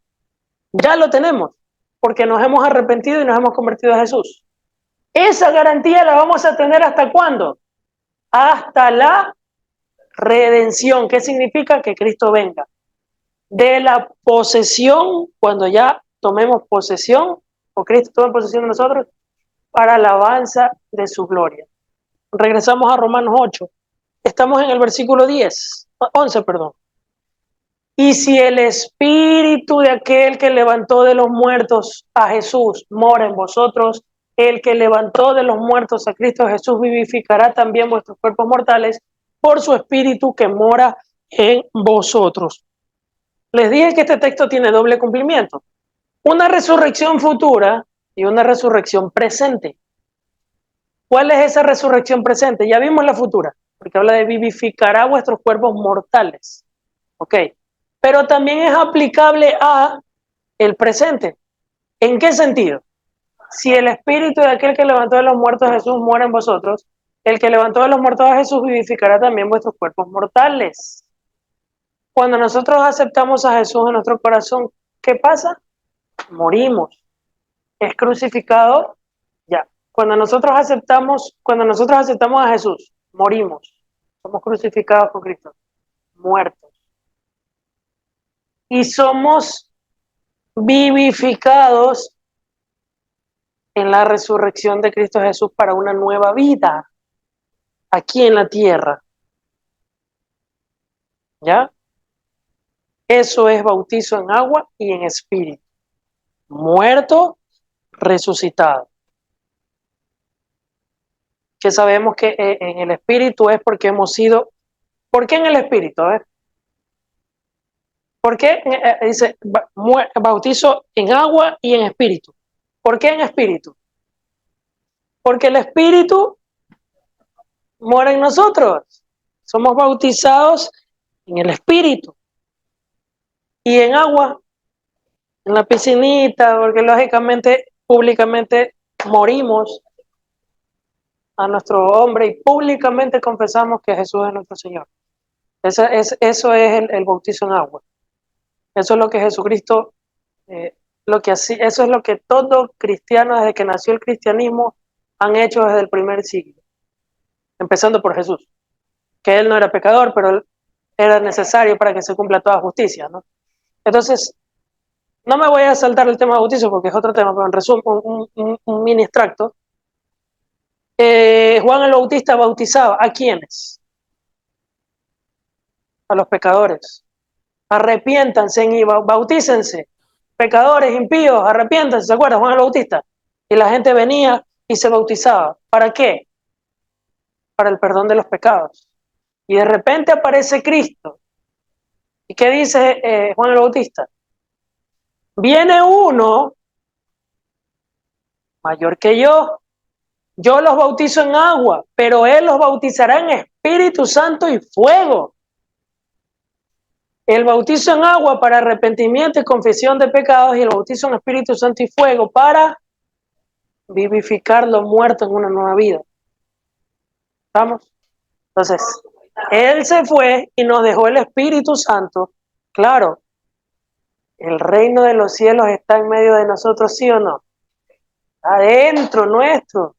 Ya lo tenemos, porque nos hemos arrepentido y nos hemos convertido a Jesús. Esa garantía la vamos a tener ¿hasta cuándo? Hasta la redención. ¿Qué significa? Que Cristo venga. De la posesión, cuando ya tomemos posesión, o Cristo tome posesión de nosotros, para alabanza de su gloria. Regresamos a Romanos 8. Estamos en el versículo 11, perdón. Y si el espíritu de aquel que levantó de los muertos a Jesús mora en vosotros, el que levantó de los muertos a Cristo Jesús vivificará también vuestros cuerpos mortales por su espíritu que mora en vosotros. Les dije que este texto tiene doble cumplimiento. Una resurrección futura y una resurrección presente. ¿Cuál es esa resurrección presente? Ya vimos la futura, porque habla de vivificará vuestros cuerpos mortales. Ok. Pero también es aplicable a el presente. ¿En qué sentido? Si el espíritu de aquel que levantó de los muertos a Jesús mora en vosotros, el que levantó de los muertos a Jesús vivificará también vuestros cuerpos mortales. Cuando nosotros aceptamos a Jesús en nuestro corazón, ¿qué pasa? Morimos. Es crucificado, ya. Cuando nosotros aceptamos a Jesús, morimos. Somos crucificados con Cristo, muertos. Y somos vivificados en la resurrección de Cristo Jesús para una nueva vida aquí en la tierra. ¿Ya? Eso es bautizo en agua y en espíritu. Muerto, resucitado. Que sabemos que en el espíritu es porque hemos sido... ¿Por qué en el espíritu? A ver. ¿Por qué? Dice, bautizo en agua y en espíritu. ¿Por qué en espíritu? Porque el espíritu mora en nosotros. Somos bautizados en el espíritu. Y en agua, en la piscinita, porque lógicamente, públicamente morimos a nuestro hombre y públicamente confesamos que Jesús es nuestro Señor. Eso es el bautizo en agua. Eso es lo que Jesucristo, eso es lo que todo cristiano desde que nació el cristianismo han hecho desde el primer siglo, empezando por Jesús, que él no era pecador, pero él era necesario para que se cumpla toda justicia, ¿no? Entonces, no me voy a saltar el tema de bautizo porque es otro tema, pero en resumen, un mini extracto. Juan el Bautista bautizaba ¿a quiénes? A los pecadores. Arrepiéntanse y bautícense. Pecadores, impíos, arrepiéntanse. ¿Se acuerdan? Juan el Bautista. Y la gente venía y se bautizaba. ¿Para qué? Para el perdón de los pecados. Y de repente aparece Cristo. ¿Y qué dice Juan el Bautista? Viene uno mayor que yo los bautizo en agua, pero él los bautizará en Espíritu Santo y fuego. El bautizo en agua para arrepentimiento y confesión de pecados y el bautizo en Espíritu Santo y fuego para vivificar lo muerto en una nueva vida. ¿Estamos? Entonces, él se fue y nos dejó el Espíritu Santo. Claro, el reino de los cielos está en medio de nosotros, ¿sí o no? Adentro nuestro.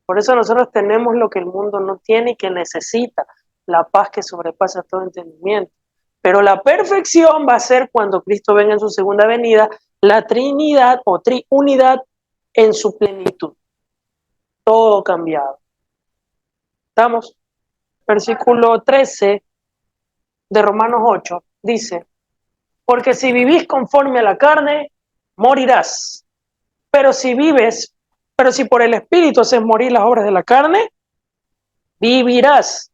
Por eso nosotros tenemos lo que el mundo no tiene y que necesita, la paz que sobrepasa todo entendimiento. Pero la perfección va a ser cuando Cristo venga en su segunda venida, la Trinidad o triunidad en su plenitud. Todo cambiado. ¿Estamos? Versículo 13 de Romanos 8 dice, porque si vivís conforme a la carne, morirás. Pero si por el Espíritu haces morir las obras de la carne, vivirás.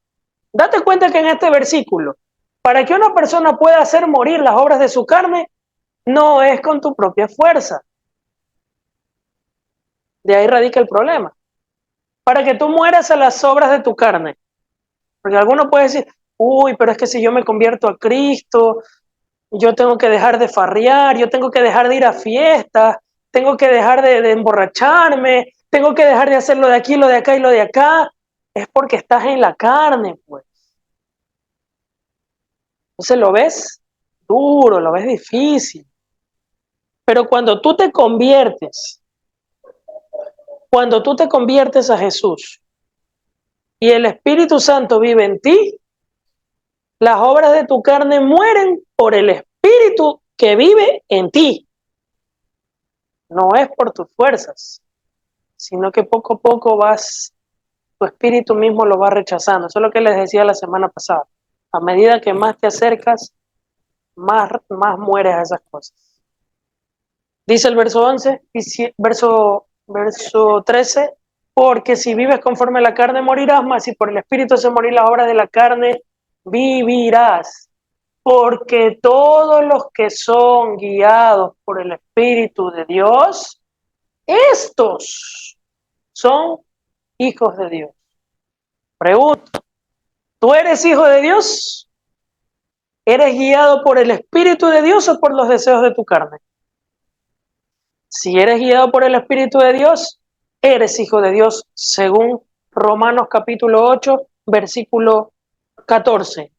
Date cuenta que en este versículo, para que una persona pueda hacer morir las obras de su carne, no es con tu propia fuerza. De ahí radica el problema. Para que tú mueras a las obras de tu carne. Porque alguno puede decir, uy, pero es que si yo me convierto a Cristo, yo tengo que dejar de farrear, yo tengo que dejar de ir a fiestas, tengo que dejar de emborracharme, tengo que dejar de hacer lo de aquí, lo de acá y lo de acá. Es porque estás en la carne, pues. Entonces lo ves duro, lo ves difícil. Pero cuando tú te conviertes a Jesús y el Espíritu Santo vive en ti, las obras de tu carne mueren por el Espíritu que vive en ti. No es por tus fuerzas, sino que poco a poco tu espíritu mismo lo va rechazando. Eso es lo que les decía la semana pasada. A medida que más te acercas, más mueres a esas cosas. Dice el verso 11, verso 13, porque si vives conforme a la carne morirás, mas si por el Espíritu se morir las obras de la carne, vivirás. Porque todos los que son guiados por el Espíritu de Dios, estos son hijos de Dios. Pregunto, ¿tú eres hijo de Dios? ¿Eres guiado por el Espíritu de Dios o por los deseos de tu carne? Si eres guiado por el Espíritu de Dios, eres hijo de Dios, según Romanos capítulo 8, versículo 14.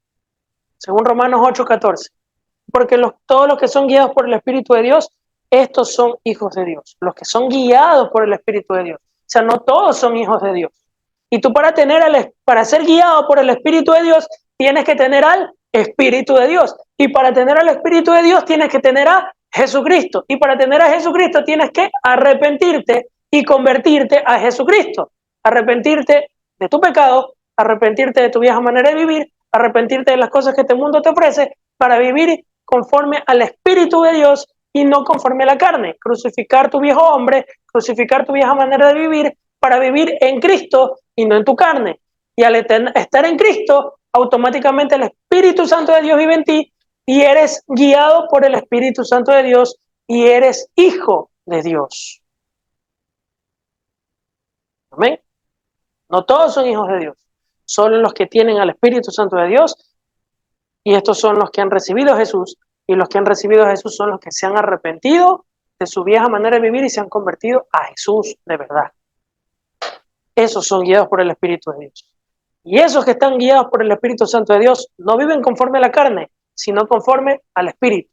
Según Romanos 8, 14. Porque todos los que son guiados por el Espíritu de Dios, estos son hijos de Dios. Los que son guiados por el Espíritu de Dios. O sea, no todos son hijos de Dios. Y tú para ser guiado por el Espíritu de Dios, tienes que tener al Espíritu de Dios. Y para tener al Espíritu de Dios, tienes que tener a Jesucristo. Y para tener a Jesucristo, tienes que arrepentirte y convertirte a Jesucristo. Arrepentirte de tu pecado, arrepentirte de tu vieja manera de vivir, arrepentirte de las cosas que este mundo te ofrece para vivir conforme al Espíritu de Dios y no conforme a la carne. Crucificar tu viejo hombre, crucificar tu vieja manera de vivir para vivir en Cristo y no en tu carne. Y al estar en Cristo, automáticamente el Espíritu Santo de Dios vive en ti y eres guiado por el Espíritu Santo de Dios y eres hijo de Dios. Amén. No todos son hijos de Dios, solo los que tienen al Espíritu Santo de Dios, y estos son los que han recibido a Jesús, y los que han recibido a Jesús son los que se han arrepentido de su vieja manera de vivir y se han convertido a Jesús de verdad. Esos son guiados por el Espíritu de Dios. Y esos que están guiados por el Espíritu Santo de Dios no viven conforme a la carne, sino conforme al Espíritu,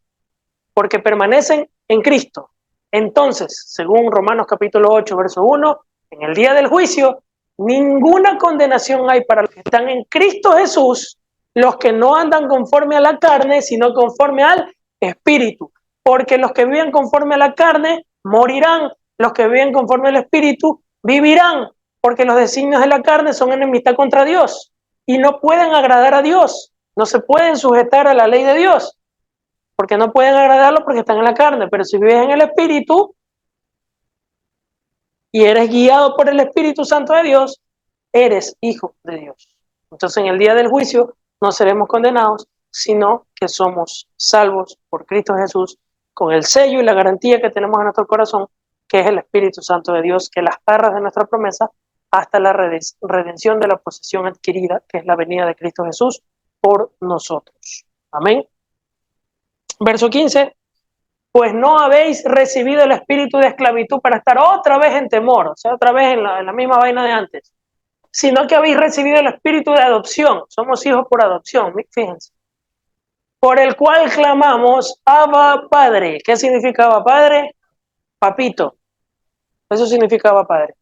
porque permanecen en Cristo. Entonces, según Romanos capítulo 8, verso 1, en el día del juicio, ninguna condenación hay para los que están en Cristo Jesús, los que no andan conforme a la carne, sino conforme al Espíritu. Porque los que viven conforme a la carne morirán, los que viven conforme al Espíritu vivirán, porque los designios de la carne son enemistad contra Dios y no pueden agradar a Dios, no se pueden sujetar a la ley de Dios, porque no pueden agradarlo porque están en la carne. Pero si vives en el Espíritu y eres guiado por el Espíritu Santo de Dios, eres hijo de Dios. Entonces en el día del juicio no seremos condenados, sino que somos salvos por Cristo Jesús, con el sello y la garantía que tenemos en nuestro corazón, que es el Espíritu Santo de Dios, que las arras de nuestra promesa hasta la redención de la posesión adquirida, que es la venida de Cristo Jesús por nosotros. Amén. Verso 15. Pues no habéis recibido el espíritu de esclavitud para estar otra vez en temor, o sea, otra vez en la misma vaina de antes, sino que habéis recibido el espíritu de adopción. Somos hijos por adopción, fíjense. Por el cual clamamos, Abba Padre. ¿Qué significa Abba Padre? Papito. Eso significa Abba Padre.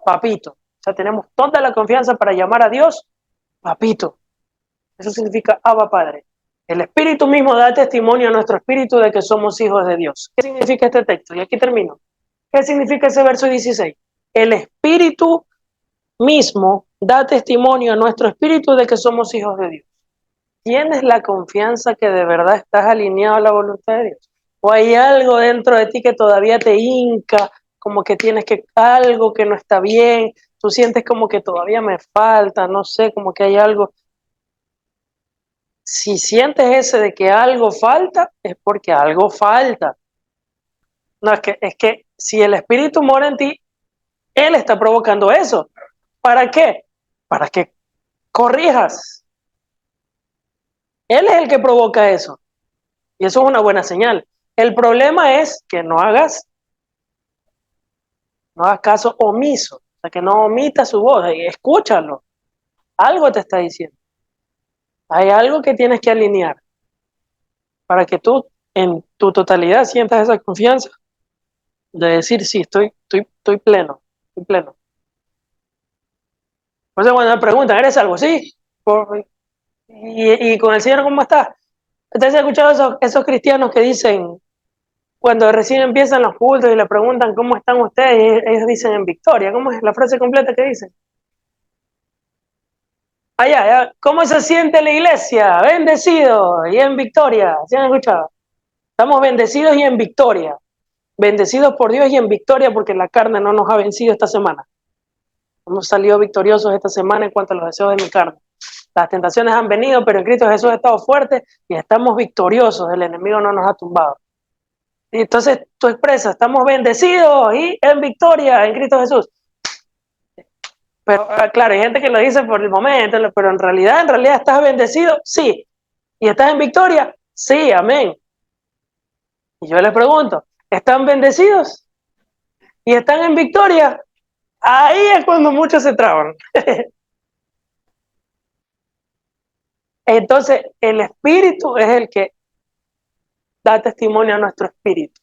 Papito. O sea, tenemos toda la confianza para llamar a Dios Papito. Eso significa Abba Padre. El Espíritu mismo da testimonio a nuestro espíritu de que somos hijos de Dios. ¿Qué significa este texto? Y aquí termino. ¿Qué significa ese verso 16? El Espíritu mismo da testimonio a nuestro espíritu de que somos hijos de Dios. ¿Tienes la confianza que de verdad estás alineado a la voluntad de Dios? ¿O hay algo dentro de ti que todavía te hinca, como que tienes que algo que no está bien? Tú sientes como que todavía me falta, no sé, como que hay algo. Si sientes ese de que algo falta, es porque algo falta. No, es que si el Espíritu mora en ti, Él está provocando eso. ¿Para qué? Para que corrijas. Él es el que provoca eso. Y eso es una buena señal. El problema es que no hagas caso omiso. O sea, que no omitas su voz. Escúchalo. Algo te está diciendo. Hay algo que tienes que alinear para que tú en tu totalidad sientas esa confianza de decir, sí, estoy pleno, estoy pleno. Entonces, cuando me preguntan, ¿eres algo? Sí. ¿Y con el Señor cómo estás? ¿Ustedes han escuchado esos cristianos que dicen, cuando recién empiezan los cultos y le preguntan cómo están ustedes, ellos dicen en victoria? ¿Cómo es la frase completa que dicen? Allá, ¿cómo se siente la iglesia? Bendecido y en victoria. ¿Sí han escuchado? Estamos bendecidos y en victoria. Bendecidos por Dios y en victoria porque la carne no nos ha vencido esta semana. Hemos salido victoriosos esta semana en cuanto a los deseos de mi carne. Las tentaciones han venido, pero en Cristo Jesús he estado fuerte y estamos victoriosos. El enemigo no nos ha tumbado. Y entonces tú expresas, estamos bendecidos y en victoria en Cristo Jesús. Pero claro, hay gente que lo dice por el momento, pero en realidad estás bendecido, sí. ¿Y estás en victoria? Sí, amén. Y yo les pregunto, ¿están bendecidos? ¿Y están en victoria? Ahí es cuando muchos se traban. Entonces, el Espíritu es el que da testimonio a nuestro espíritu.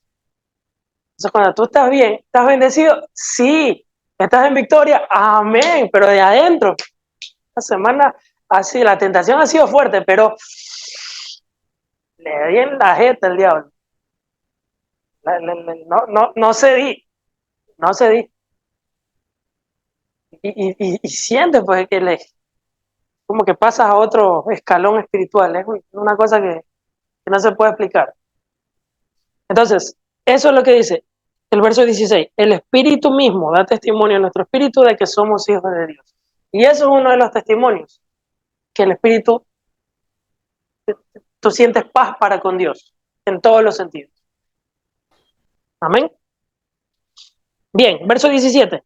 Entonces, cuando tú estás bien, ¿estás bendecido? Sí. ¿Estás en victoria? Amén. Pero de adentro, esta semana, así, la tentación ha sido fuerte, pero le di en la jeta al diablo. No cedí. No cedí. Y sientes, pues, que como que pasas a otro escalón espiritual. Es una cosa que no se puede explicar. Entonces, eso es lo que dice el verso 16. El Espíritu mismo da testimonio a nuestro espíritu de que somos hijos de Dios. Y eso es uno de los testimonios, que el Espíritu, tú sientes paz para con Dios, en todos los sentidos. Amén. Bien, verso 17.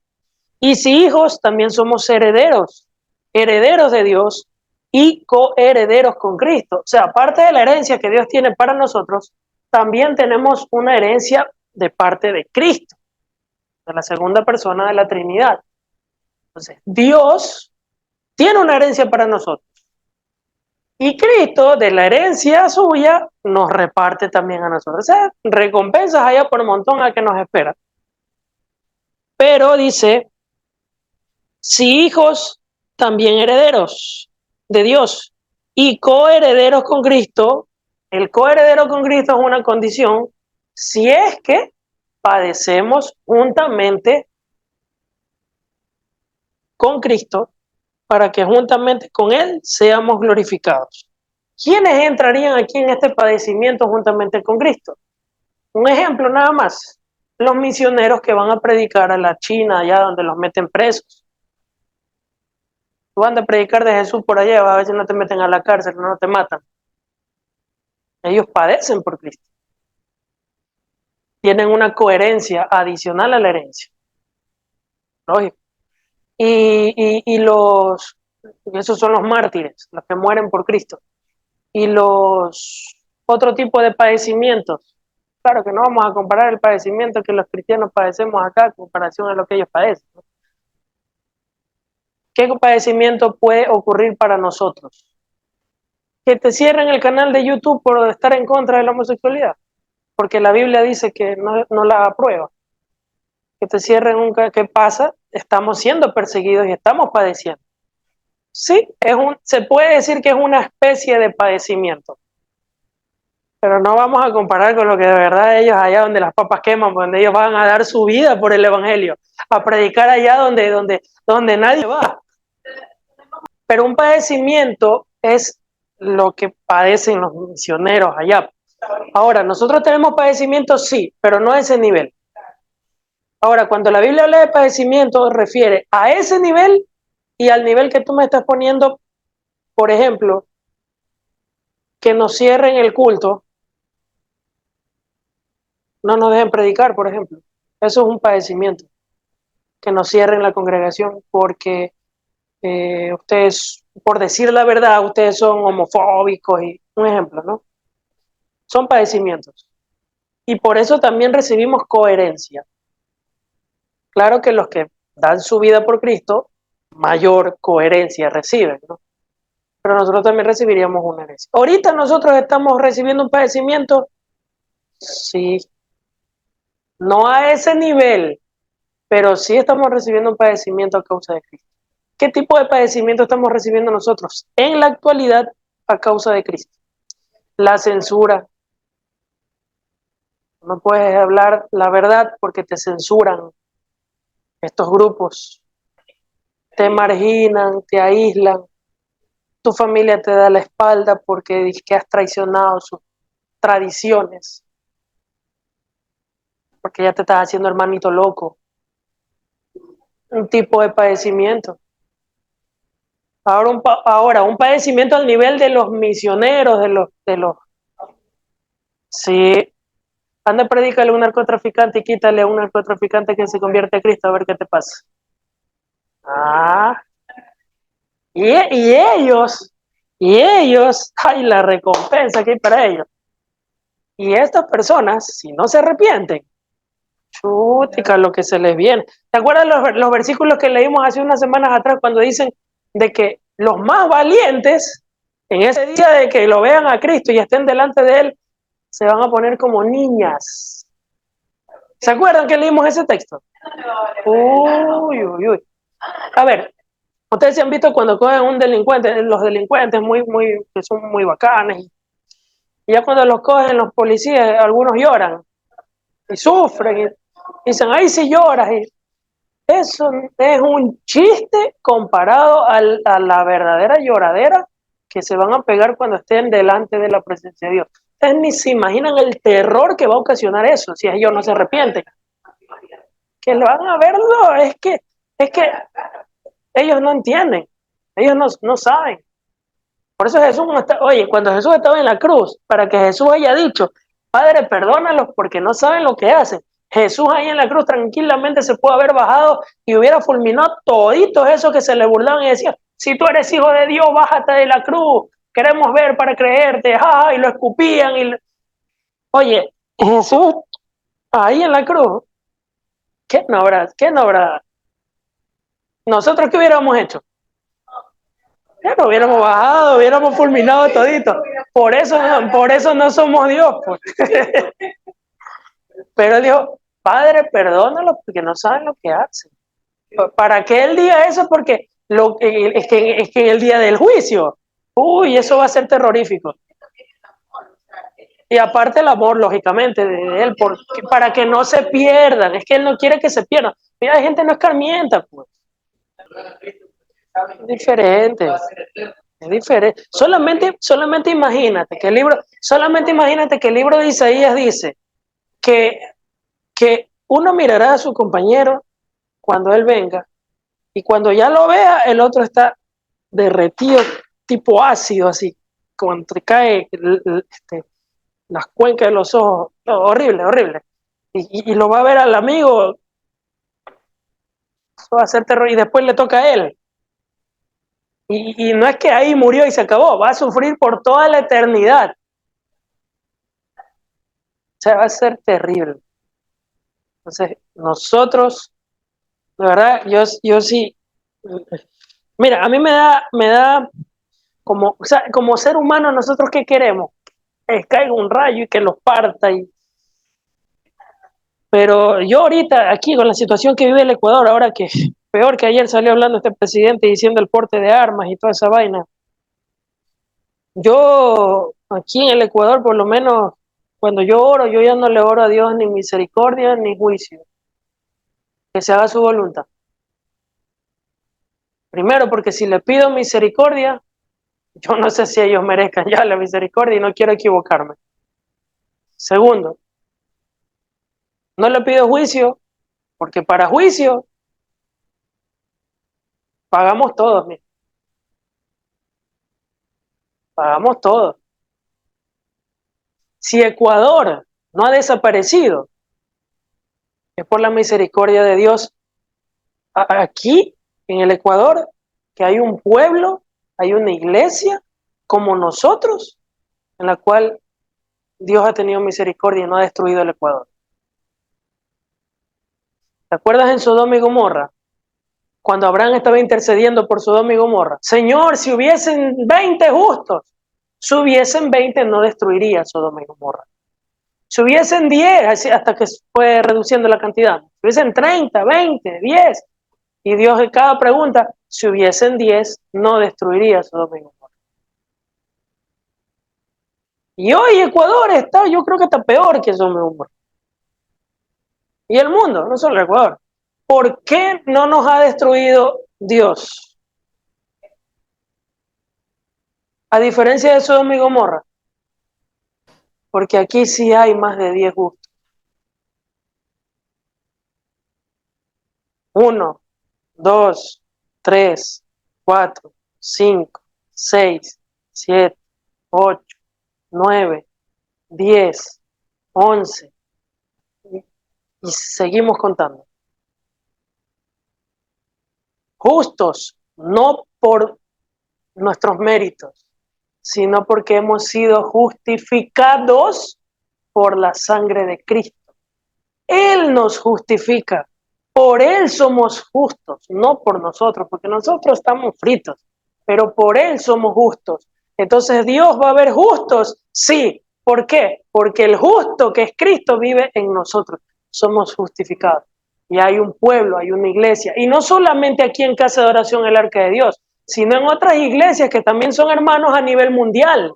Y si hijos, también somos herederos, herederos de Dios y coherederos con Cristo. O sea, aparte de la herencia que Dios tiene para nosotros, también tenemos una herencia de parte de Cristo, de la segunda persona de la Trinidad. Entonces, Dios tiene una herencia para nosotros. Y Cristo, de la herencia suya, nos reparte también a nosotros. O sea, recompensas allá por un montón a que nos espera. Pero dice, si hijos, también herederos de Dios y coherederos con Cristo. El coheredero con Cristo es una condición si es que padecemos juntamente con Cristo para que juntamente con Él seamos glorificados. ¿Quiénes entrarían aquí en este padecimiento juntamente con Cristo? Un ejemplo nada más, los misioneros que van a predicar a la China, allá donde los meten presos. Tú andas a predicar de Jesús por allá, a ver si no te meten a la cárcel, no te matan. Ellos padecen por Cristo. Tienen una coherencia adicional a la herencia. Lógico. Esos son los mártires, los que mueren por Cristo. Y los otro tipo de padecimientos. Claro que no vamos a comparar el padecimiento que los cristianos padecemos acá en comparación a lo que ellos padecen, ¿no? ¿Qué padecimiento puede ocurrir para nosotros? Que te cierren el canal de YouTube por estar en contra de la homosexualidad, porque la Biblia dice que no la aprueba. Que te cierren ¿qué pasa? Estamos siendo perseguidos y estamos padeciendo. Sí, se puede decir que es una especie de padecimiento, pero no vamos a comparar con lo que de verdad ellos allá donde las papas queman, donde ellos van a dar su vida por el evangelio, a predicar allá donde nadie va. Pero un padecimiento es lo que padecen los misioneros allá. Ahora, nosotros tenemos padecimientos, sí, pero no a ese nivel. Ahora, cuando la Biblia habla de padecimiento, refiere a ese nivel y al nivel que tú me estás poniendo, por ejemplo, que nos cierren el culto, no nos dejen predicar, por ejemplo. Eso es un padecimiento, que nos cierren la congregación porque ustedes, por decir la verdad, ustedes son homofóbicos y un ejemplo, ¿no? Son padecimientos. Y por eso también recibimos coherencia. Claro que los que dan su vida por Cristo, mayor coherencia reciben, ¿no? Pero nosotros también recibiríamos una herencia. Ahorita nosotros estamos recibiendo un padecimiento, sí, no a ese nivel, pero sí estamos recibiendo un padecimiento a causa de Cristo. ¿Qué tipo de padecimiento estamos recibiendo nosotros en la actualidad a causa de Cristo? La censura. No puedes hablar la verdad porque te censuran estos grupos, te marginan, te aíslan, tu familia te da la espalda porque dices que has traicionado sus tradiciones, porque ya te estás haciendo hermanito loco. Un tipo de padecimiento. Ahora, un padecimiento al nivel de los misioneros, sí, anda, predícale a un narcotraficante y quítale a un narcotraficante que se convierte a Cristo, a ver qué te pasa. Ah, y ellos, ay, la recompensa que hay para ellos. Y estas personas, si no se arrepienten, chútica lo que se les viene. ¿Te acuerdas los versículos que leímos hace unas semanas atrás cuando dicen de que los más valientes, en ese día de que lo vean a Cristo y estén delante de Él, se van a poner como niñas? ¿Se acuerdan que leímos ese texto? Uy, uy, uy. A ver, ustedes se han visto cuando cogen un delincuente, los delincuentes que son muy bacanes, y ya cuando los cogen los policías, algunos lloran y sufren y dicen, ay, sí lloras. Y eso es un chiste comparado a la verdadera lloradera que se van a pegar cuando estén delante de la presencia de Dios. Ustedes ni se imaginan el terror que va a ocasionar eso si ellos no se arrepienten. Que lo van a verlo, es que ellos no entienden, ellos no saben. Por eso Jesús no está, oye, cuando Jesús estaba en la cruz, para que Jesús haya dicho, Padre, perdónalos porque no saben lo que hacen. Jesús ahí en la cruz tranquilamente se puede haber bajado y hubiera fulminado toditos esos que se le burlaban y decían, si tú eres hijo de Dios, bájate de la cruz, queremos ver para creerte, y lo escupían. Oye, Jesús ahí en la cruz, ¿qué no habrá? ¿Qué no habrá? ¿Nosotros qué hubiéramos hecho? Ya no hubiéramos bajado, hubiéramos fulminado todito. Por eso no somos Dios. Pues. Pero él dijo, Padre, perdónalos porque no saben lo que hacen. ¿Para qué él diga eso? Porque es que en el día del juicio, uy, eso va a ser terrorífico. Y aparte el amor, lógicamente, de él, para que no se pierdan. Es que él no quiere que se pierdan. Mira, la gente no es escarmienta, pues. Es diferente. Es diferente. Solamente imagínate que el libro de Isaías dice que uno mirará a su compañero cuando él venga y cuando ya lo vea, el otro está derretido, tipo ácido, así, cuando te cae las cuencas de los ojos. No, horrible, horrible. Y lo va a ver al amigo, eso va a ser terror y después le toca a él. Y no es que ahí murió y se acabó, va a sufrir por toda la eternidad. O sea, va a ser terrible. Entonces, nosotros, de verdad, yo sí, mira, a mí me da como, o sea, como ser humano, nosotros qué queremos, es caiga un rayo y que los parta. Pero yo ahorita, aquí con la situación que vive el Ecuador, ahora que peor que ayer salió hablando este presidente diciendo el porte de armas y toda esa vaina, yo aquí en el Ecuador, por lo menos, cuando yo oro, yo ya no le oro a Dios ni misericordia ni juicio, que se haga su voluntad. Primero, porque si le pido misericordia, yo no sé si ellos merezcan ya la misericordia y no quiero equivocarme. Segundo, no le pido juicio, porque para juicio pagamos todos, mira, pagamos todos. Si Ecuador no ha desaparecido, es por la misericordia de Dios. Aquí, en el Ecuador, que hay un pueblo, hay una iglesia como nosotros, en la cual Dios ha tenido misericordia y no ha destruido el Ecuador. ¿Te acuerdas en Sodoma y Gomorra? Cuando Abraham estaba intercediendo por Sodoma y Gomorra. Señor, si hubiesen 20 justos, si hubiesen 20 no destruiría Sodoma y Gomorra. Si hubiesen 10, hasta que fue reduciendo la cantidad. Si hubiesen 30, 20, 10. Y Dios en cada pregunta, si hubiesen 10, no destruiría Sodoma y Gomorra. Y hoy Ecuador está, yo creo que está peor que Sodoma y Gomorra. Y el mundo, no solo el Ecuador. ¿Por qué no nos ha destruido Dios? A diferencia de Sodoma y Gomorra. Porque aquí sí hay más de 10 justos. 1, 2, 3, 4, 5, 6, 7, 8, 9, 10, 11. Y seguimos contando. Justos, no por nuestros méritos, sino porque hemos sido justificados por la sangre de Cristo. Él nos justifica, por Él somos justos, no por nosotros, porque nosotros estamos fritos, pero por Él somos justos. Entonces, ¿Dios va a ver justos? Sí. ¿Por qué? Porque el justo que es Cristo vive en nosotros. Somos justificados. Y hay un pueblo, hay una iglesia. Y no solamente aquí en Casa de Oración el Arca de Dios, sino en otras iglesias que también son hermanos a nivel mundial.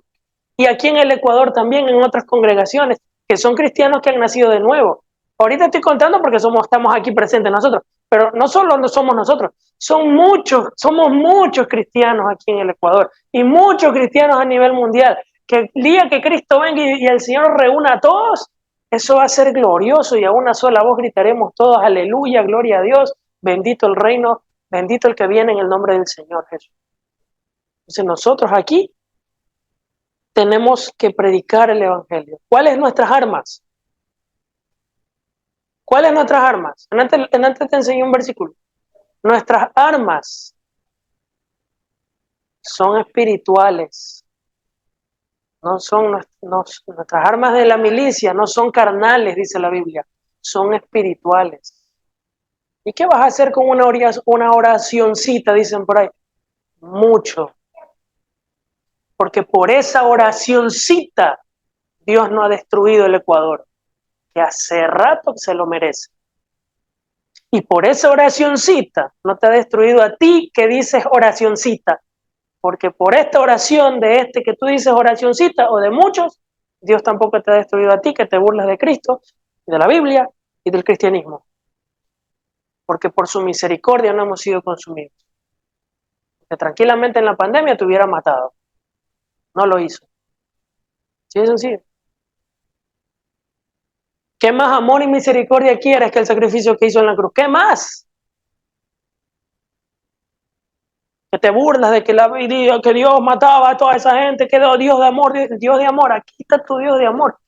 Y aquí en el Ecuador también, en otras congregaciones, que son cristianos que han nacido de nuevo. Ahorita estoy contando porque estamos aquí presentes nosotros, pero no solo no somos nosotros, somos muchos cristianos aquí en el Ecuador y muchos cristianos a nivel mundial, que el día que Cristo venga y el Señor reúna a todos, eso va a ser glorioso y a una sola voz gritaremos todos, aleluya, gloria a Dios, bendito el reino, bendito el que viene en el nombre del Señor Jesús. Entonces nosotros aquí tenemos que predicar el evangelio. ¿Cuáles nuestras armas? ¿Cuáles nuestras armas? Antes te enseñé un versículo. Nuestras armas son espirituales. Nuestras armas de la milicia no son carnales, dice la Biblia, son espirituales. ¿Y qué vas a hacer con una oracioncita, dicen por ahí? Mucho. Porque por esa oracioncita Dios no ha destruido el Ecuador, que hace rato se lo merece. Y por esa oracioncita no te ha destruido a ti que dices oracioncita. Porque por esta oración de este que tú dices oracioncita o de muchos, Dios tampoco te ha destruido a ti que te burlas de Cristo, de la Biblia y del cristianismo. Porque por su misericordia no hemos sido consumidos. Que tranquilamente en la pandemia te hubiera matado. No lo hizo. Sí, es sencillo. ¿Qué más amor y misericordia quieres que el sacrificio que hizo en la cruz? ¿Qué más? Que te burlas de que Dios mataba a toda esa gente, que Dios de amor, Dios de amor, aquí está tu Dios de amor.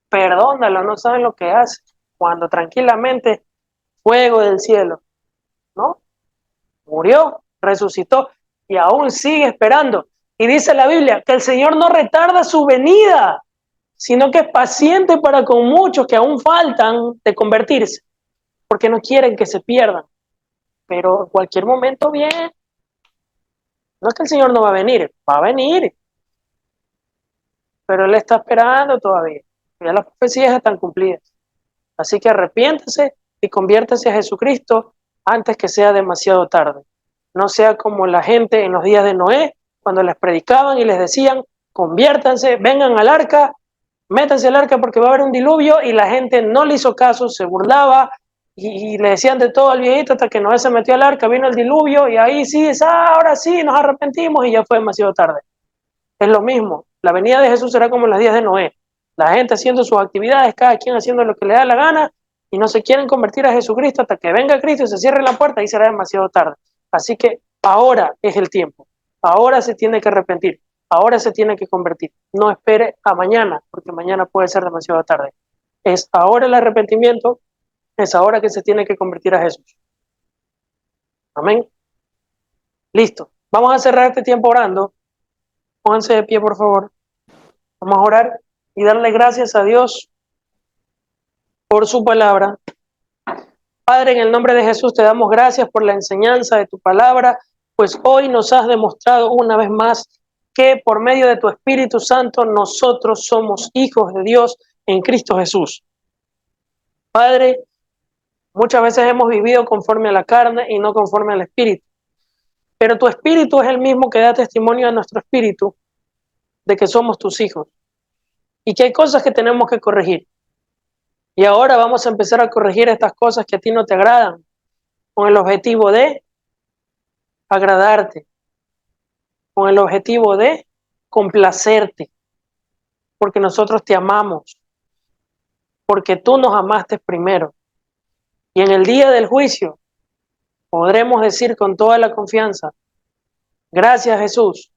Perdónalo, no saben lo que hace. Cuando tranquilamente, fuego del cielo, ¿no? Murió, resucitó y aún sigue esperando. Y dice la Biblia que el Señor no retarda su venida, sino que es paciente para con muchos que aún faltan de convertirse, porque no quieren que se pierdan. Pero en cualquier momento viene. No es que el Señor no va a venir, pero Él está esperando todavía. Ya las profecías están cumplidas. Así que arrepiéntese y conviértase a Jesucristo antes que sea demasiado tarde. No sea como la gente en los días de Noé, cuando les predicaban y les decían, conviértanse, vengan al arca, métanse al arca porque va a haber un diluvio, y la gente no le hizo caso, se burlaba y le decían de todo al viejito hasta que Noé se metió al arca, vino el diluvio y ahí sí, ahora sí, nos arrepentimos y ya fue demasiado tarde. Es lo mismo, la venida de Jesús será como en los días de Noé. La gente haciendo sus actividades, cada quien haciendo lo que le da la gana, y no se quieren convertir a Jesucristo hasta que venga Cristo y se cierre la puerta, y será demasiado tarde. Así que ahora es el tiempo, ahora se tiene que arrepentir, ahora se tiene que convertir. No espere a mañana, porque mañana puede ser demasiado tarde. Es ahora el arrepentimiento, es ahora que se tiene que convertir a Jesús. Amén. Listo. Vamos a cerrar este tiempo orando. Pónganse de pie, por favor. Vamos a orar y darle gracias a Dios por su palabra. Padre, en el nombre de Jesús te damos gracias por la enseñanza de tu palabra, pues hoy nos has demostrado una vez más que por medio de tu Espíritu Santo nosotros somos hijos de Dios en Cristo Jesús. Padre, muchas veces hemos vivido conforme a la carne y no conforme al Espíritu, pero tu Espíritu es el mismo que da testimonio a nuestro Espíritu de que somos tus hijos y que hay cosas que tenemos que corregir. Y ahora vamos a empezar a corregir estas cosas que a ti no te agradan, con el objetivo de agradarte, con el objetivo de complacerte, porque nosotros te amamos, porque tú nos amaste primero. Y en el día del juicio podremos decir con toda la confianza, gracias Jesús,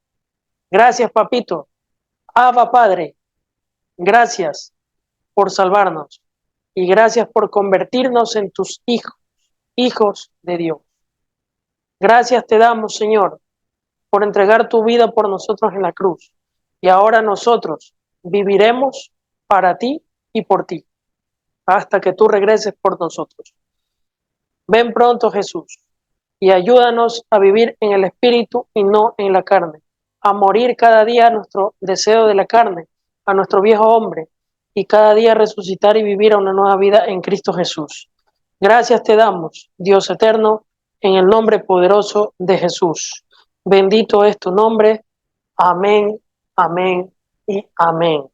gracias Papito, Abba Padre, gracias por salvarnos y gracias por convertirnos en tus hijos, hijos de Dios. Gracias te damos, Señor, por entregar tu vida por nosotros en la cruz. Y ahora nosotros viviremos para ti y por ti, hasta que tú regreses por nosotros. Ven pronto, Jesús, y ayúdanos a vivir en el Espíritu y no en la carne, a morir cada día a nuestro deseo de la carne, a nuestro viejo hombre, y cada día resucitar y vivir a una nueva vida en Cristo Jesús. Gracias te damos, Dios eterno, en el nombre poderoso de Jesús. Bendito es tu nombre. Amén, amén y amén.